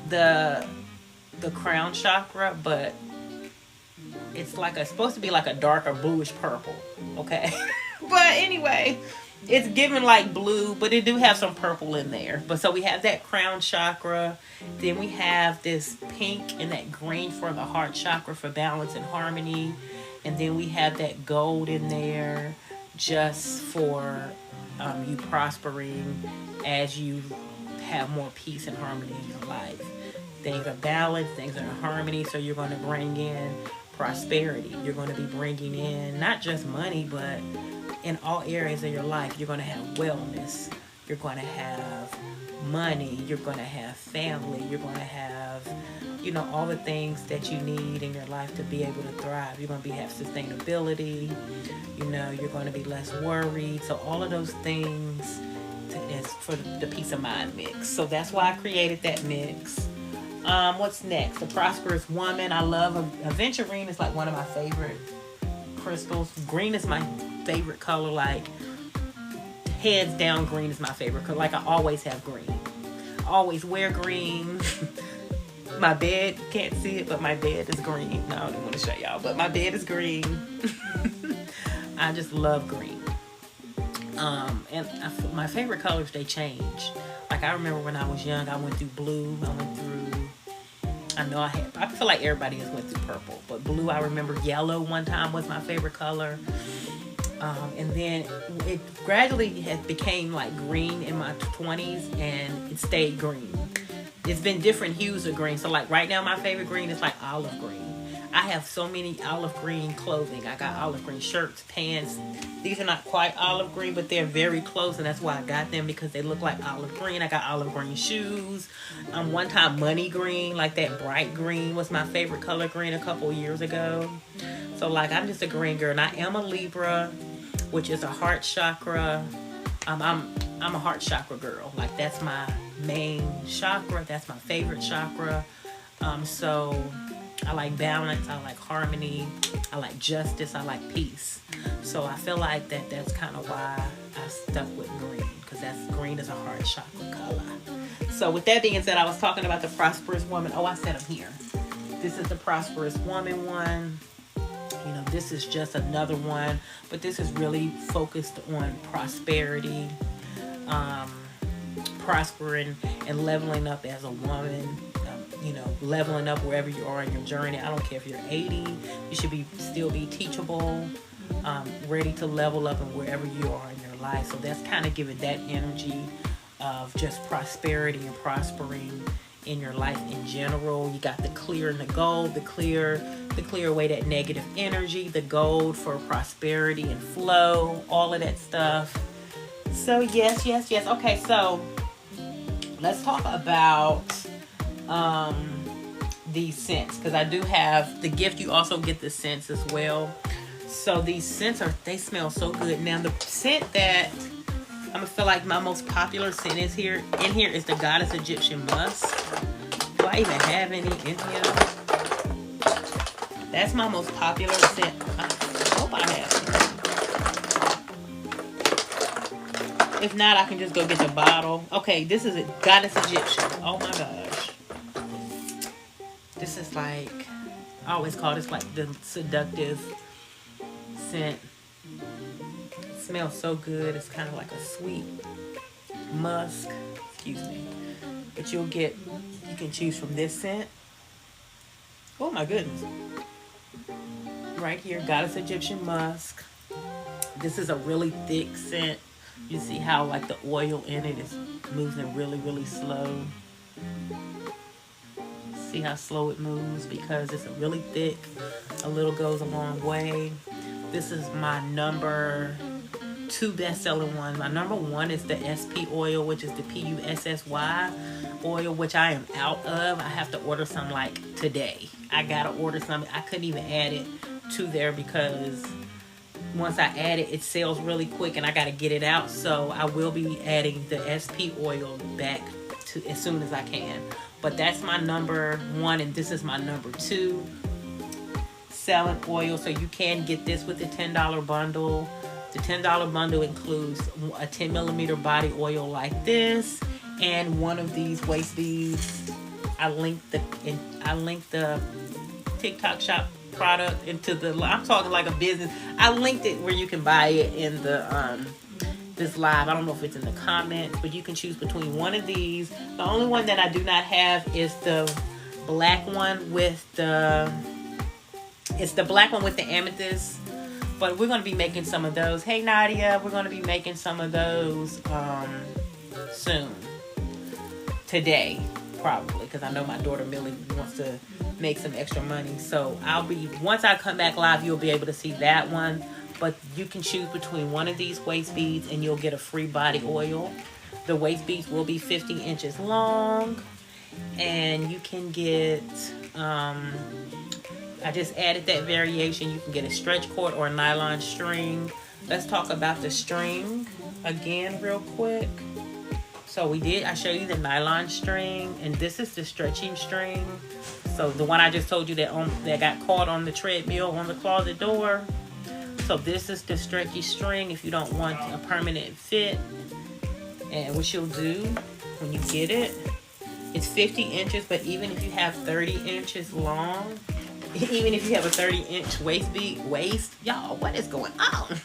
the crown chakra, but it's like supposed to be like a darker bluish purple, okay? But anyway, it's given like blue, but it do have some purple in there. But so we have that crown chakra, then we have this pink and that green for the heart chakra for balance and harmony, and then we have that gold in there just for you prospering as you have more peace and harmony in your life. Things are balanced, things are in harmony, so you're going to bring in prosperity. You're going to be bringing in not just money, but in all areas of your life. You're going to have wellness. You're going to have money. You're going to have family. You're going to have, you know, all the things that you need in your life to be able to thrive. You're going to have sustainability. You know, you're going to be less worried. So all of those things is for the peace of mind mix. So that's why I created that mix. What's next? The prosperous woman. I love aventurine. Is like one of my favorite crystals. Green is my favorite color. Like hands down, green is my favorite color. Like I always have green. I always wear green. My bed, you can't see it, but my bed is green. No, I don't want to show y'all, but my bed is green. I just love green. And my favorite colors, they change. Like I remember when I was young, I went through blue. I feel like everybody has went through purple, but blue, I remember yellow one time was my favorite color. And then it gradually became like green in my 20s, and it stayed green. It's been different hues of green. So like right now, my favorite green is like olive green. I have so many olive green clothing. I got olive green shirts, pants. These are not quite olive green, but they're very close, and that's why I got them, because they look like olive green. I got olive green shoes. One time money green, like that bright green was my favorite color green a couple years ago. So like I'm just a green girl, and I am a Libra, which is a heart chakra. I'm a heart chakra girl. Like that's my main chakra. That's my favorite chakra. So I like balance, I like harmony, I like justice, I like peace. So I feel like that's kind of why I stuck with green, because green is a heart chakra color. So with that being said, I was talking about the prosperous woman. Oh, I said them here. This is the prosperous woman one. You know, this is just another one, but this is really focused on prosperity, prospering and leveling up as a woman. You know, leveling up wherever you are in your journey. I don't care if you're 80, you should still be teachable, ready to level up and wherever you are in your life. So that's kind of giving that energy of just prosperity and prospering in your life in general. You got the clear and the gold, the clear away that negative energy, the gold for prosperity and flow, all of that stuff. So yes. Okay, so let's talk about these scents, because I do have the gift. You also get the scents as well. So these scents they smell so good. Now the scent that I'm gonna feel like my most popular scent is here is the Goddess Egyptian Musk. Do I even have any in here? That's my most popular scent. I hope I have some. If not, I can just go get the bottle. Okay, this is a Goddess Egyptian. Oh my gosh. This is like, I always call this like the seductive scent. It smells so good. It's kind of like a sweet musk. Excuse me. But you can choose from this scent. Oh my goodness. Right here, Goddess Egyptian Musk. This is a really thick scent. You see how like the oil in it is moving really, really slow. See how slow it moves because it's really thick. A little goes a long way. This is my number 2 best-selling one. My number 1 is the SP oil, which is the PUSSY oil, which I am out of. I have to order some like today. I gotta order some. I couldn't even add it to there because once I add it, it sells really quick and I gotta get it out. So I will be adding the SP oil back to as soon as I can. But that's my number 1 and this is my number 2 selling oil. So you can get this with the $10 bundle. The $10 bundle includes a 10 millimeter body oil like this and one of these waist beads. I linked the TikTok shop product into the, I'm talking like a business. I linked it where you can buy it in the this live. I don't know if it's in the comments, but you can choose between one of these. The only one that I do not have is the black one with the, it's the black one with the amethyst. But we're going to be making some of those. Hey, Nadia, we're going to be making some of those soon. Today, probably. Because I know my daughter Millie wants to make some extra money. So once I come back live, you'll be able to see that one. But you can choose between one of these waist beads and you'll get a free body oil. The waist beads will be 50 inches long. And you can get... I just added that variation. You can get a stretch cord or a nylon string. Let's talk about the string again real quick. So I showed you the nylon string, and this is the stretching string. So the one I just told you that got caught on the treadmill on the closet door. So this is the stretchy string if you don't want a permanent fit. And what you'll do when you get it, it's 50 inches, but even if you have 30 inches long, even if you have a 30-inch waist, y'all, what is going on?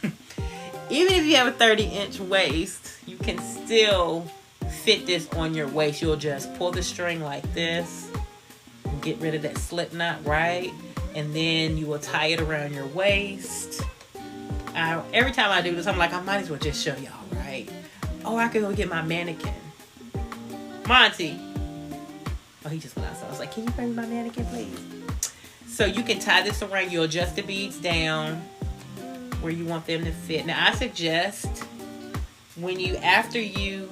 Even if you have a 30-inch waist, you can still fit this on your waist. You'll just pull the string like this, get rid of that slip knot, right? And then you will tie it around your waist. Every time I do this, I'm like, I might as well just show y'all, right? Oh, I can go get my mannequin. Monty. Oh, he just went outside. I was like, can you bring me my mannequin, please? So you can tie this around. You adjust the beads down where you want them to fit. Now I suggest after you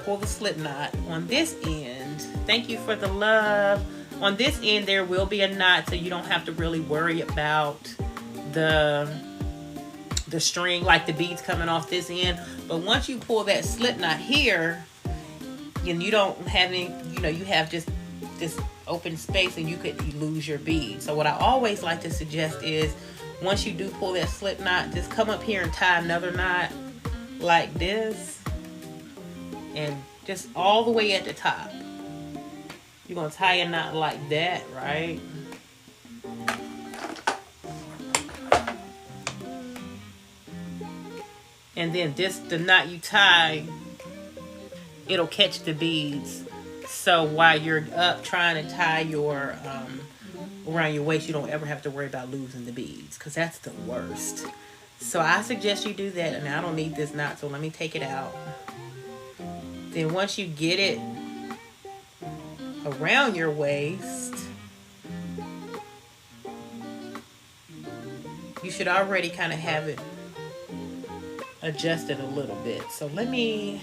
pull the slip knot on this end, thank you for the love. On this end there will be a knot, so you don't have to really worry about the string, like the beads coming off this end. But once you pull that slip knot here, and you don't have any, you have just this open space and you lose your bead. So what I always like to suggest is once you do pull that slip knot, just come up here and tie another knot like this, and just all the way at the top. You're going to tie a knot like that, right? And then the knot you tie, it'll catch the beads. So while you're up trying to tie your around your waist, you don't ever have to worry about losing the beads, because that's the worst. So I suggest you do that. And I don't need this knot, so let me take it out. Then once you get it around your waist, you should already kind of have it adjust it a little bit. So let me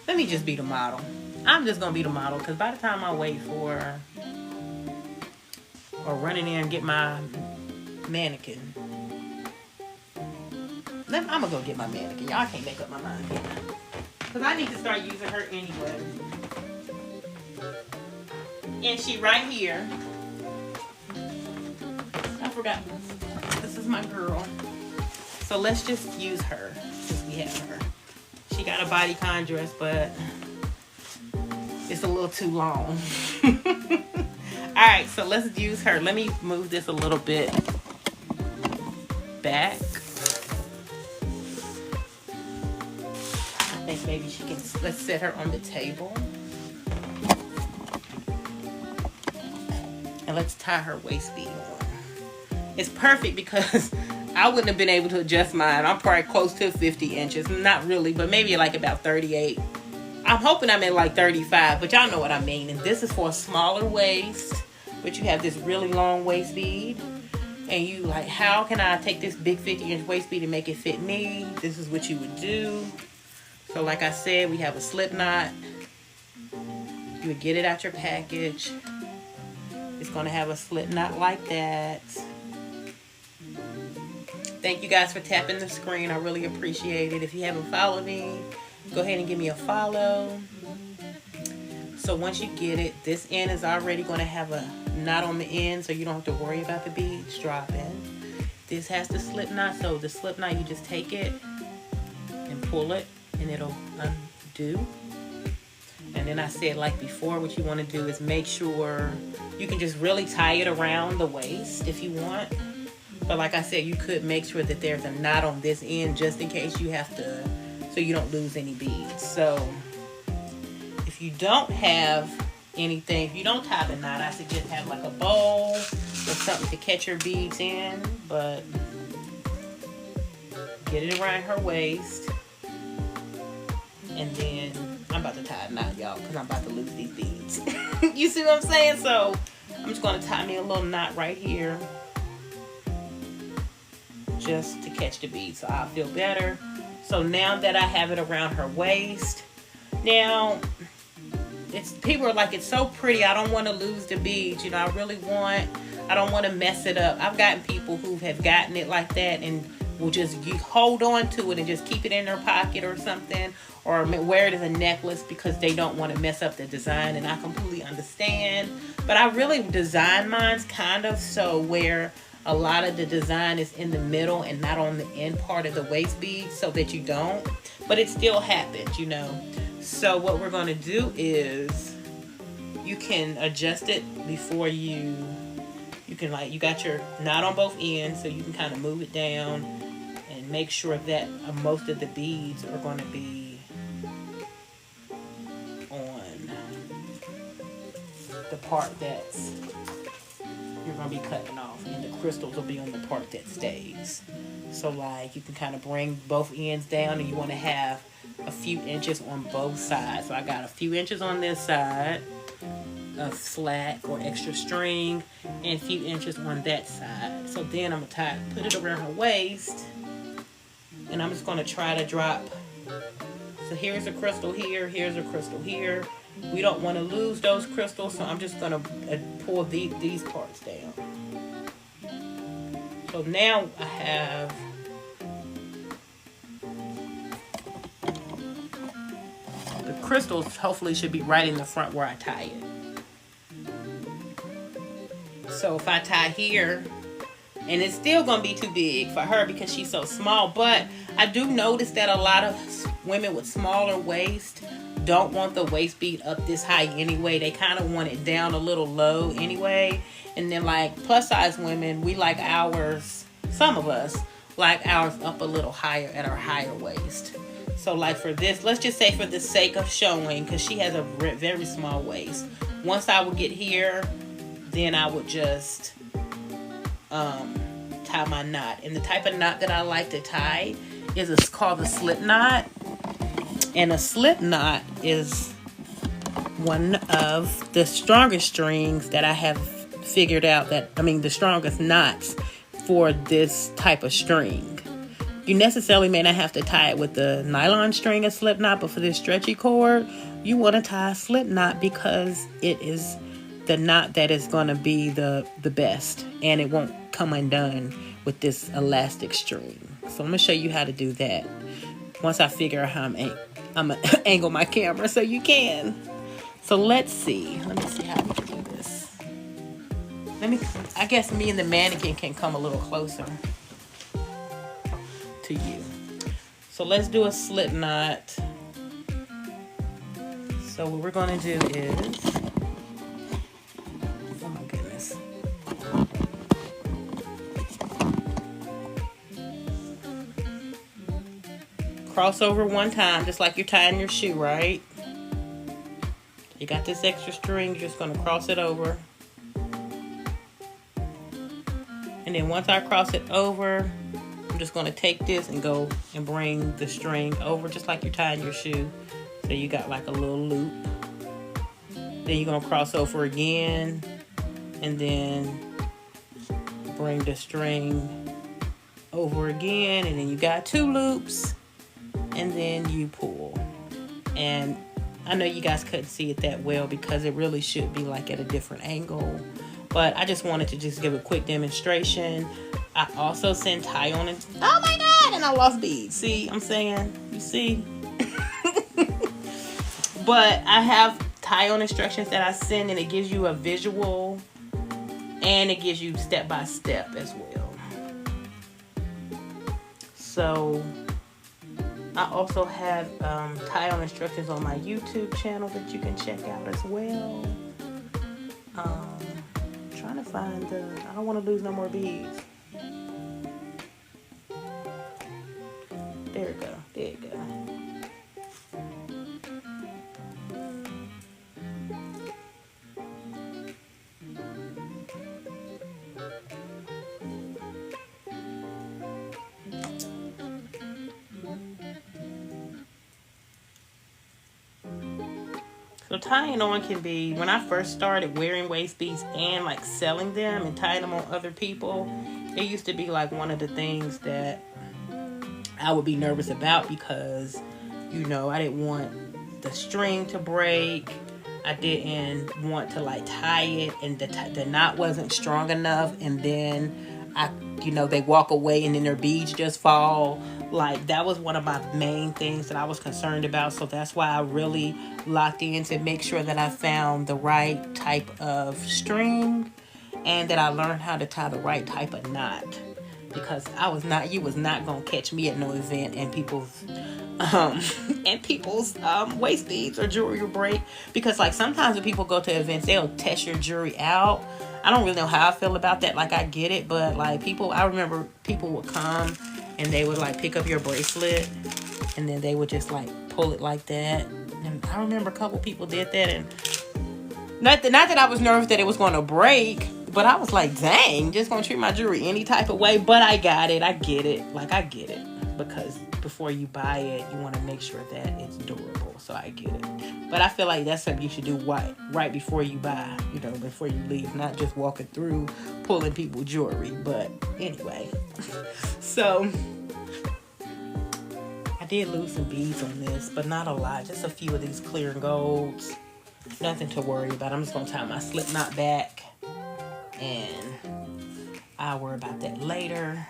just be the model. I'm just gonna be the model because by the time I wait for or run in there and get my mannequin, I'm gonna go get my mannequin. Y'all can't make up my mind yet. Because I need to start using her anyway. And she right here. I forgot. This is my girl. So let's just use her since we have her. She got a bodycon dress, but it's a little too long. Alright, so let's use her. Let me move this a little bit back. I think maybe she can, let's set her on the table. And let's tie her waist bead on. It's perfect because I wouldn't have been able to adjust mine. I'm probably close to 50 inches. Not really, but maybe like about 38. I'm hoping I'm at like 35, but y'all know what I mean. And this is for a smaller waist, but you have this really long waist bead. And you like, how can I take this big 50-inch waist bead and make it fit me? This is what you would do. So like I said, we have a slip knot. You would get it out your package. It's going to have a slip knot like that. Thank you guys for tapping the screen. I really appreciate it. If you haven't followed me, go ahead and give me a follow. So once you get it, this end is already going to have a knot on the end, so you don't have to worry about the beads dropping. This has the slip knot, so the slip knot, you just take it and pull it, and it'll undo. And then I said, like before, what you want to do is make sure you can just really tie it around the waist if you want. But like I said, you could make sure that there's a knot on this end just in case you have to, so you don't lose any beads. So if you don't have anything, if you don't tie the knot, I suggest have like a bowl or something to catch your beads in. But get it around her waist. And then I'm about to tie a knot, y'all, because I'm about to lose these beads. You see what I'm saying? So I'm just going to tie me a little knot right here, just to catch the beads so I'll feel better. So now that I have it around her waist, now people are like, it's so pretty, I don't want to lose the beads, you know, I don't want to mess it up. I've gotten people who have gotten it like that and will just hold on to it and just keep it in their pocket or something, or wear it as a necklace because they don't want to mess up the design, and I completely understand. But I really design mine's kind of so where a lot of the design is in the middle and not on the end part of the waist bead, so that you don't, but it still happens, you know. So what we're going to do is you can adjust it before you can, like, you got your knot on both ends, so you can kind of move it down and make sure that most of the beads are going to be on the part that's you're going to be cutting off, and the crystals will be on the part that stays. So like you can kind of bring both ends down, and you want to have a few inches on both sides. So I got a few inches on this side of slack or extra string, and a few inches on that side. So then I'm going to put it around her waist, and I'm just going to try to drop. So here's a crystal here, here's a crystal here. We don't want to lose those crystals, so I'm just going to pull these parts down. So now I have the crystals, hopefully should be right in the front where I tie it. So if I tie here, and it's still going to be too big for her because she's so small, but I do notice that a lot of women with smaller waist don't want the waist bead up this high anyway. They kind of want it down a little low anyway. And then like plus size women, we like ours, some of us like ours up a little higher at our higher waist. So like for this, let's just say for the sake of showing, because she has a very small waist, once I would get here, then I would just tie my knot. And the type of knot that I like to tie is called a slip knot. And a slip knot is one of the strongest strings that I have figured out the strongest knots for this type of string. You necessarily may not have to tie it with the nylon string and slip knot, but for this stretchy cord, you want to tie a slip knot because it is the knot that is going to be the best, and it won't come undone with this elastic string. So I'm going to show you how to do that once I figure out how I'm going to angle my camera so you can. So let's see. Let me see how we can do this. I guess me and the mannequin can come a little closer to you. So let's do a slip knot. So what we're going to do is, oh my goodness. Cross over one time, just like you're tying your shoe, right? You got this extra string, you're just going to cross it over. And then once I cross it over, I'm just going to take this and go and bring the string over just like you're tying your shoe. So you got like a little loop. Then you're going to cross over again and then bring the string over again, and then you got 2 loops, and then you pull. And I know you guys couldn't see it that well because it really should be like at a different angle, but I just wanted to just give a quick demonstration. I also send tie on and oh my god, and I lost beads. See, I'm saying, you see. But I have tie on instructions that I send, and it gives you a visual and it gives you step by step as well. So I also have tie on instructions on my YouTube channel that you can check out as well. Trying to find I don't want to lose no more beads. There we go. There you go. So tying on can be, when I first started wearing waist beads and like selling them and tying them on other people, it used to be like one of the things that I would be nervous about because, you know, I didn't want the string to break. I didn't want to like tie it and the knot wasn't strong enough, and then they walk away and then their beads just fall. Like, that was one of my main things that I was concerned about. So that's why I really locked in to make sure that I found the right type of string and that I learned how to tie the right type of knot. Because you was not gonna catch me at no event and people's waist beads or jewelry will break. Because like sometimes when people go to events, they'll test your jewelry out. I don't really know how I feel about that. Like, I get it, but like I remember people would come and they would like pick up your bracelet and then they would just like pull it like that. And I remember a couple people did that, and not that I was nervous that it was going to break, but I was like, dang, just going to treat my jewelry any type of way. But I got it. I get it. Like, I get it. Because before you buy it, you want to make sure that it's durable. So I get it. But I feel like that's something you should do right before you buy, before you leave. Not just walking through, pulling people's jewelry. But anyway. So I did lose some beads on this, but not a lot. Just a few of these clear golds. Nothing to worry about. I'm just going to tie my slip knot back. And I'll worry about that later.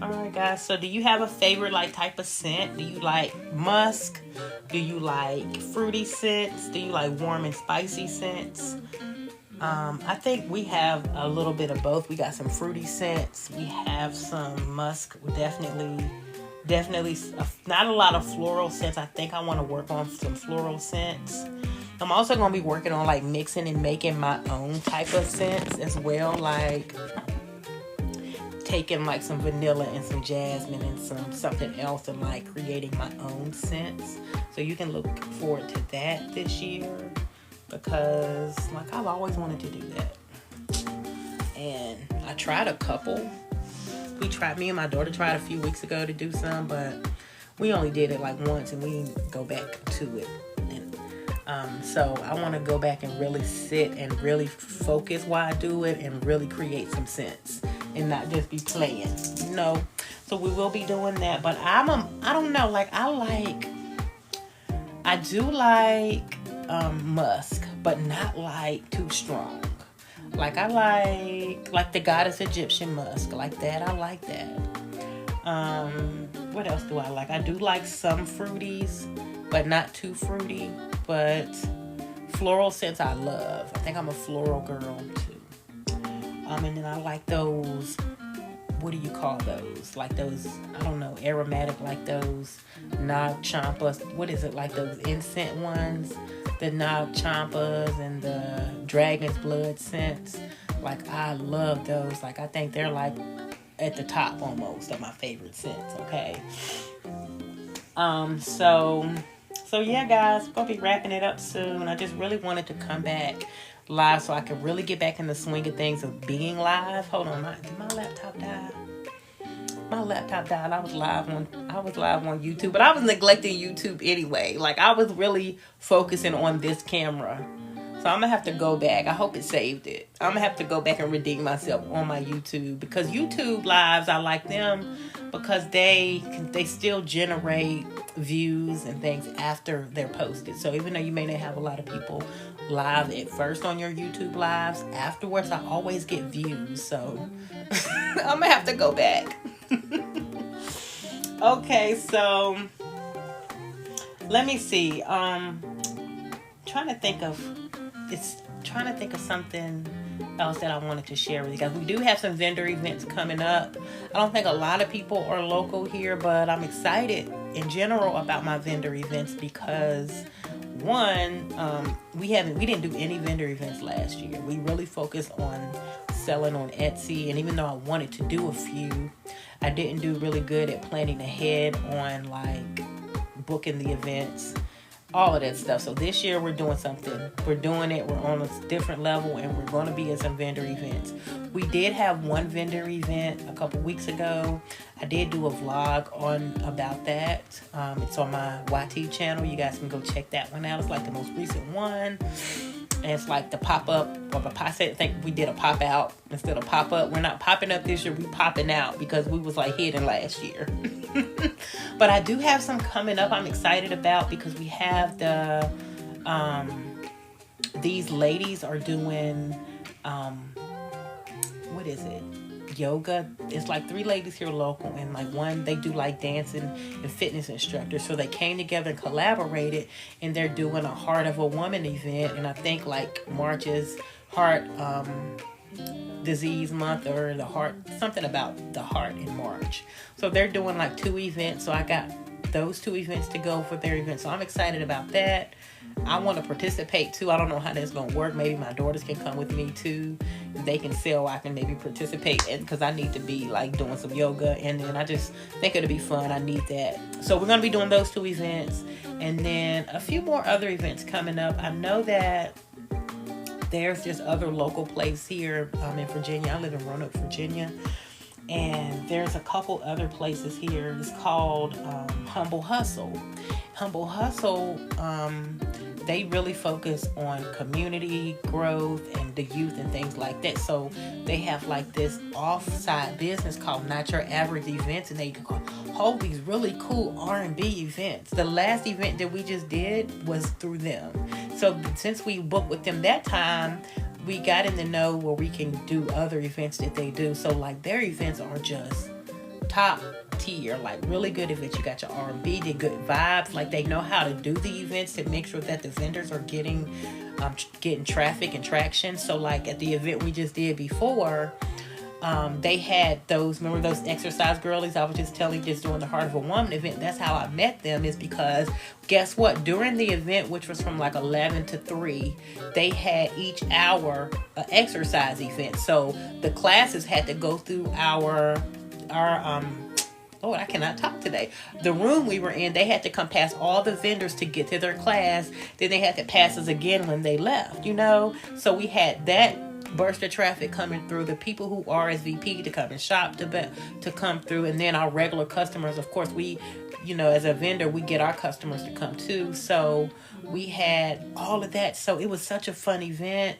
Alright guys, so do you have a favorite like type of scent? Do you like musk? Do you like fruity scents? Do you like warm and spicy scents? I think we have a little bit of both. We got some fruity scents. We have some musk. Definitely not a lot of floral scents. I think I want to work on some floral scents. I'm also going to be working on like mixing and making my own type of scents as well. Like taking like some vanilla and some jasmine and something else and like creating my own scents. So you can look forward to that this year, because like I've always wanted to do that. And I tried a couple. Me and my daughter tried a few weeks ago to do some, but we only did it like once and we didn't go back to it. And so I want to go back and really sit and really focus while I do it and really create some scents and not just be playing, you know. So we will be doing that. But I don't know, like I do like musk, but not like too strong. Like I like the goddess Egyptian musk, like that. I like that. What else do I like? I do like some fruities, but not too fruity. But floral scents I love. I think I'm a floral girl too. And then I like those, what do you call those? Like those, I don't know, aromatic, like those Nag Champas. What is it? Like those incense ones? The Nag Champas and the Dragon's Blood scents. Like I love those. Like I think they're like at the top almost of my favorite scents, okay? So yeah, guys, we're gonna be wrapping it up soon. I just really wanted to come back live so I could really get back in the swing of things of being live. Hold on, did my laptop die? My laptop died. I was live on YouTube, but I was neglecting YouTube anyway. Like I was really focusing on this camera. So I'm gonna have to go back. I hope it saved it. I'm gonna have to go back and redeem myself on my YouTube, because YouTube lives, I like them because they still generate views and things after they're posted. So even though you may not have a lot of people live at first on your YouTube lives, afterwards I always get views. So I'm gonna have to go back. Okay, so let me see. Trying to think of something else that I wanted to share with you guys. We do have some vendor events coming up. I don't think a lot of people are local here, but I'm excited in general about my vendor events because one, we didn't do any vendor events last year. We really focused on selling on Etsy, and even though I wanted to do a few, I didn't do really good at planning ahead on like booking the events, all of that stuff. So this year we're doing something. We're doing it. We're on a different level, and we're going to be at some vendor events. We did have one vendor event a couple weeks ago. I did do a vlog about that. It's on my YT channel. You guys can go check that one out. It's like the most recent one. And it's like the pop-up, or I think we did a pop-out instead of pop-up. We're not popping up this year. We popping out because we was like hidden last year. But I do have some coming up I'm excited about, because we have these ladies are doing, what is it? Yoga. It's like 3 ladies here local, and like one, they do like dancing and fitness instructors. So they came together and collaborated, and they're doing a Heart of a Woman event. And I think like March is Heart Disease Month, or the heart, something about the heart in March. So they're doing like 2 events. So I got those 2 events to go for their event. So I'm excited about that. I want to participate too. I don't know how that's going to work. Maybe my daughters can come with me too. If they can sell, I can maybe participate in, because I need to be like doing some yoga, and then I just think it'll be fun. I need that. So we're going to be doing those 2 events, and then a few more other events coming up. I know that there's this other local place here in Virginia. I live in Roanoke, Virginia. And there's a couple other places here. It's called Humble Hustle. Humble Hustle, they really focus on community growth and the youth and things like that. So they have like this off-site business called Not Your Average Events, and they hold these really cool R&B events. The last event that we just did was through them. So since we booked with them that time, we got in the know where we can do other events that they do. So like their events are just top tier, like really good events. You got your R&B, the good vibes. Like they know how to do the events to make sure that the vendors are getting traffic and traction. So like at the event we just did before, they had those, remember those exercise girlies I was just telling, just doing the Heart of a Woman event. That's how I met them, is because guess what? During the event, which was from like 11 to 3, they had each hour an exercise event. So the classes had to go through our Lord, I cannot talk today. The room we were in, they had to come past all the vendors to get to their class. Then they had to pass us again when they left, you know? So we had that burst of traffic coming through, the people who RSVP to come and shop to come through, and then our regular customers. Of course, we, you know, as a vendor, we get our customers to come too. So we had all of that. So it was such a fun event.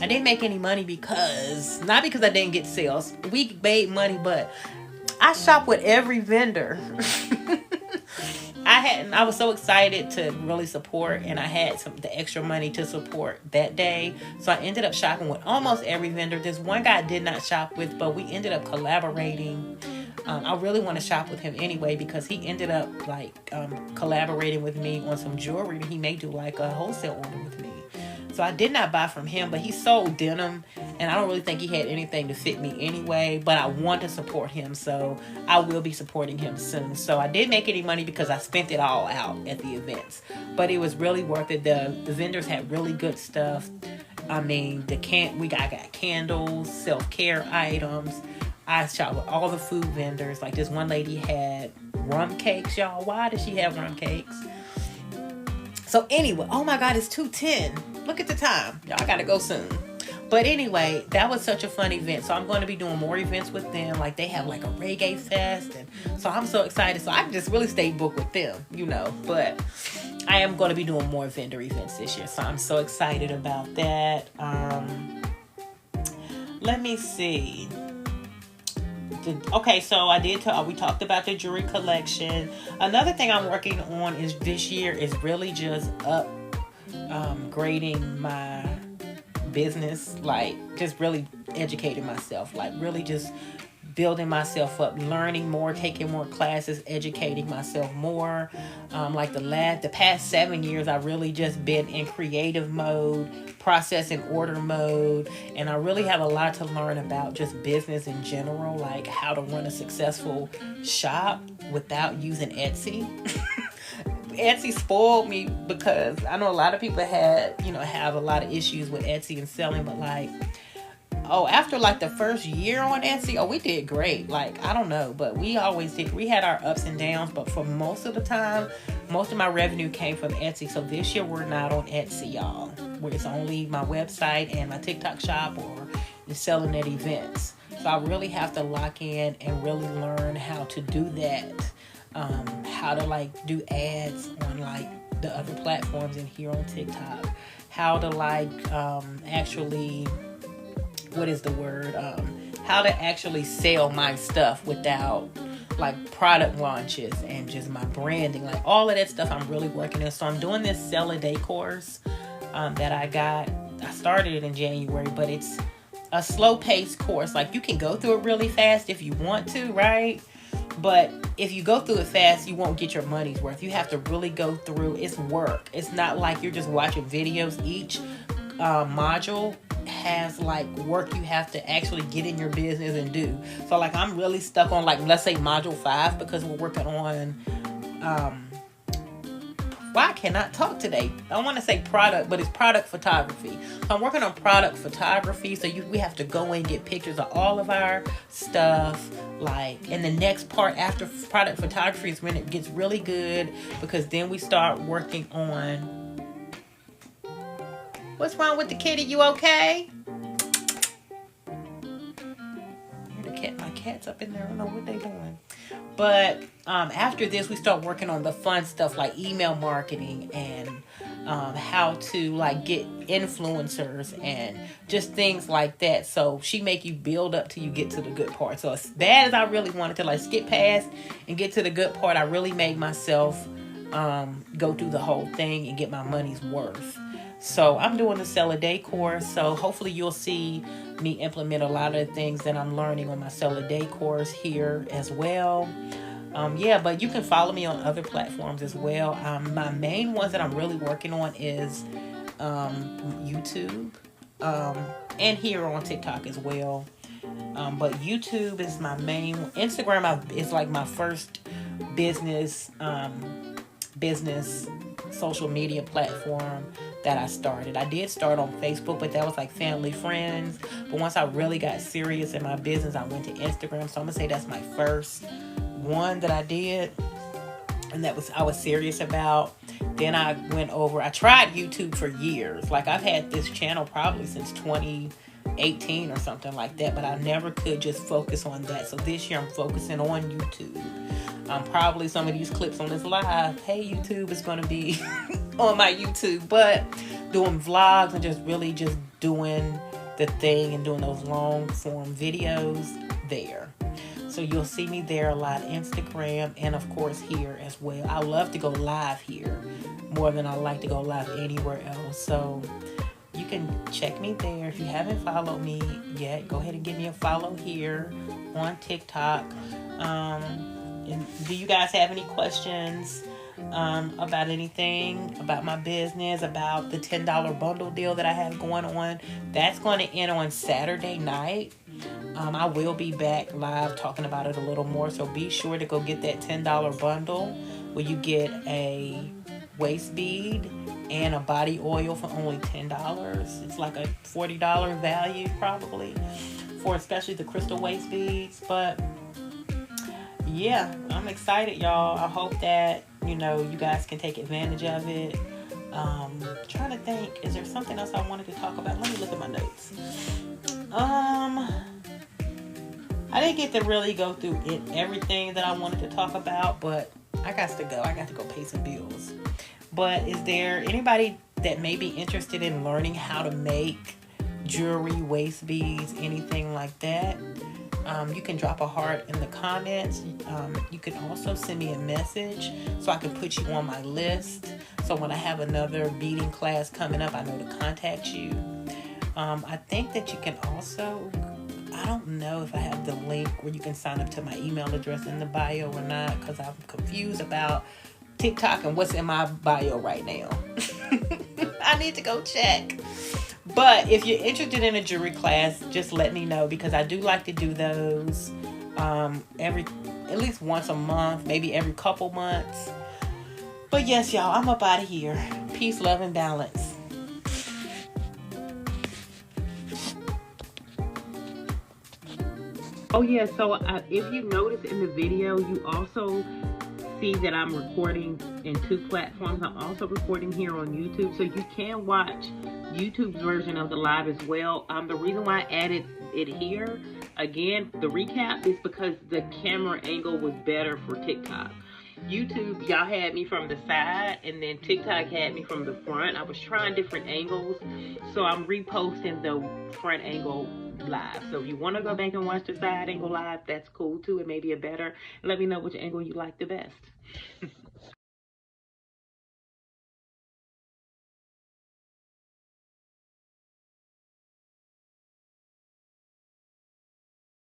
I didn't make any money because, not because I didn't get sales. We made money, but I shop with every vendor. I was so excited to really support, and I had the extra money to support that day. So I ended up shopping with almost every vendor. There's one guy I did not shop with, but we ended up collaborating. I really want to shop with him anyway because he ended up collaborating with me on some jewelry. He may do like a wholesale order with me. So I did not buy from him, but he sold denim, and I don't really think he had anything to fit me anyway, but I want to support him, so I will be supporting him soon. So I didn't make any money because I spent it all out at the events, but it was really worth it. The vendors had really good stuff. I mean, I got candles, self-care items. I shop with all the food vendors. Like this one lady had rum cakes, y'all. Why does she have rum cakes? So anyway, oh my God, it's 2:10. Look at the time. Y'all gotta go soon. But anyway, that was such a fun event. So I'm going to be doing more events with them. Like they have like a reggae fest. And so I'm so excited. So I can just really stay booked with them, But I am going to be doing more vendor events this year. So I'm so excited about that. Let me see. Okay, so we talked about the jewelry collection. Another thing I'm working on is this year is really just upgrading my business, like just really educating myself, like really just building myself up, learning more, taking more classes, educating myself more. Like the past 7 years, I've really just been in creative mode, process and order mode, and I really have a lot to learn about just business in general, like how to run a successful shop without using Etsy. Etsy spoiled me because I know a lot of people have a lot of issues with Etsy and selling, but after the first year on Etsy, we did great. I don't know, but we always did. We had our ups and downs, but for most of the time, most of my revenue came from Etsy. So this year we're not on Etsy, y'all. Where it's only my website and my TikTok shop or selling at events. So I really have to lock in and really learn how to do that. How to do ads on the other platforms and here on TikTok. How to actually, what is the word? How to actually sell my stuff without product launches and just my branding, all of that stuff I'm really working on. So I'm doing this sell a day course that I got. I started it in January, but it's a slow paced course. You can go through it really fast if you want to, right? But if you go through it fast, you won't get your money's worth. You have to really go through. It's work. It's not like you're just watching videos. Each module has work you have to actually get in your business and do. So I'm really stuck on let's say module 5 because we're working on I cannot talk today. I want to say product, but it's product photography. So I'm working on product photography. So we have to go and get pictures of all of our stuff. And the next part after product photography is when it gets really good, because then we start working on. What's wrong with the kitty? You okay? My cat's up in there. I don't know what they're doing. But after this, we start working on the fun stuff like email marketing and how to get influencers and just things like that. So she make you build up till you get to the good part. So as bad as I really wanted to skip past and get to the good part, I really made myself go through the whole thing and get my money's worth. So I'm doing the Sell a Day course. So hopefully you'll see me implement a lot of the things that I'm learning on my Sell a Day course here as well. But you can follow me on other platforms as well. My main ones that I'm really working on is YouTube and here on TikTok as well. But YouTube is my main. Instagram is my first business social media platform that I started. I did start on Facebook, but that was family, friends. But once I really got serious in my business, I went to Instagram. So I'm gonna say that's my first one that I did, and I was serious about. Then I tried YouTube for years. I've had this channel probably since 2018 or something like that, but I never could just focus on that. So this year I'm focusing on YouTube. Probably some of these clips on this live, hey YouTube, is going to be on my YouTube, but doing vlogs and just really just doing the thing and doing those long form videos there. So you'll see me there a lot, Instagram, and of course here as well. I love to go live here more than I like to go live anywhere else. So you can check me there. If you haven't followed me yet, go ahead and give me a follow here on TikTok. And do you guys have any questions about anything, about my business, about the $10 bundle deal that I have going on? That's going to end on Saturday night. I will be back live talking about it a little more, so be sure to go get that $10 bundle where you get a waist bead and a body oil for only $10. It's like a $40 value probably for especially the crystal waist beads. But yeah, I'm excited, y'all. I hope that, you guys can take advantage of it. Trying to think, is there something else I wanted to talk about? Let me look at my notes. I didn't get to really go through everything that I wanted to talk about, but I got to go. I got to go pay some bills. But is there anybody that may be interested in learning how to make jewelry, waist beads, anything like that? You can drop a heart in the comments. You can also send me a message so I can put you on my list. So when I have another beading class coming up, I know to contact you. I think that you can also, I don't know if I have the link where you can sign up to my email address in the bio or not, because I'm confused about TikTok and what's in my bio right now. I need to go check. But if you're interested in a jewelry class, just let me know, because I do like to do those at least once a month, maybe every couple months. But yes, y'all, I'm up out of here. Peace, love, and balance. Oh yeah, so if you notice in the video, you also see that I'm recording in 2 platforms. I'm also recording here on YouTube, so you can watch YouTube's version of the live as well. The reason why I added it here, again, the recap, is because the camera angle was better for TikTok. YouTube, y'all had me from the side, and then TikTok had me from the front. I was trying different angles, so I'm reposting the front angle live. So if you want to go back and watch the side angle live, that's cool too. It may be a better. Let me know which angle you like the best.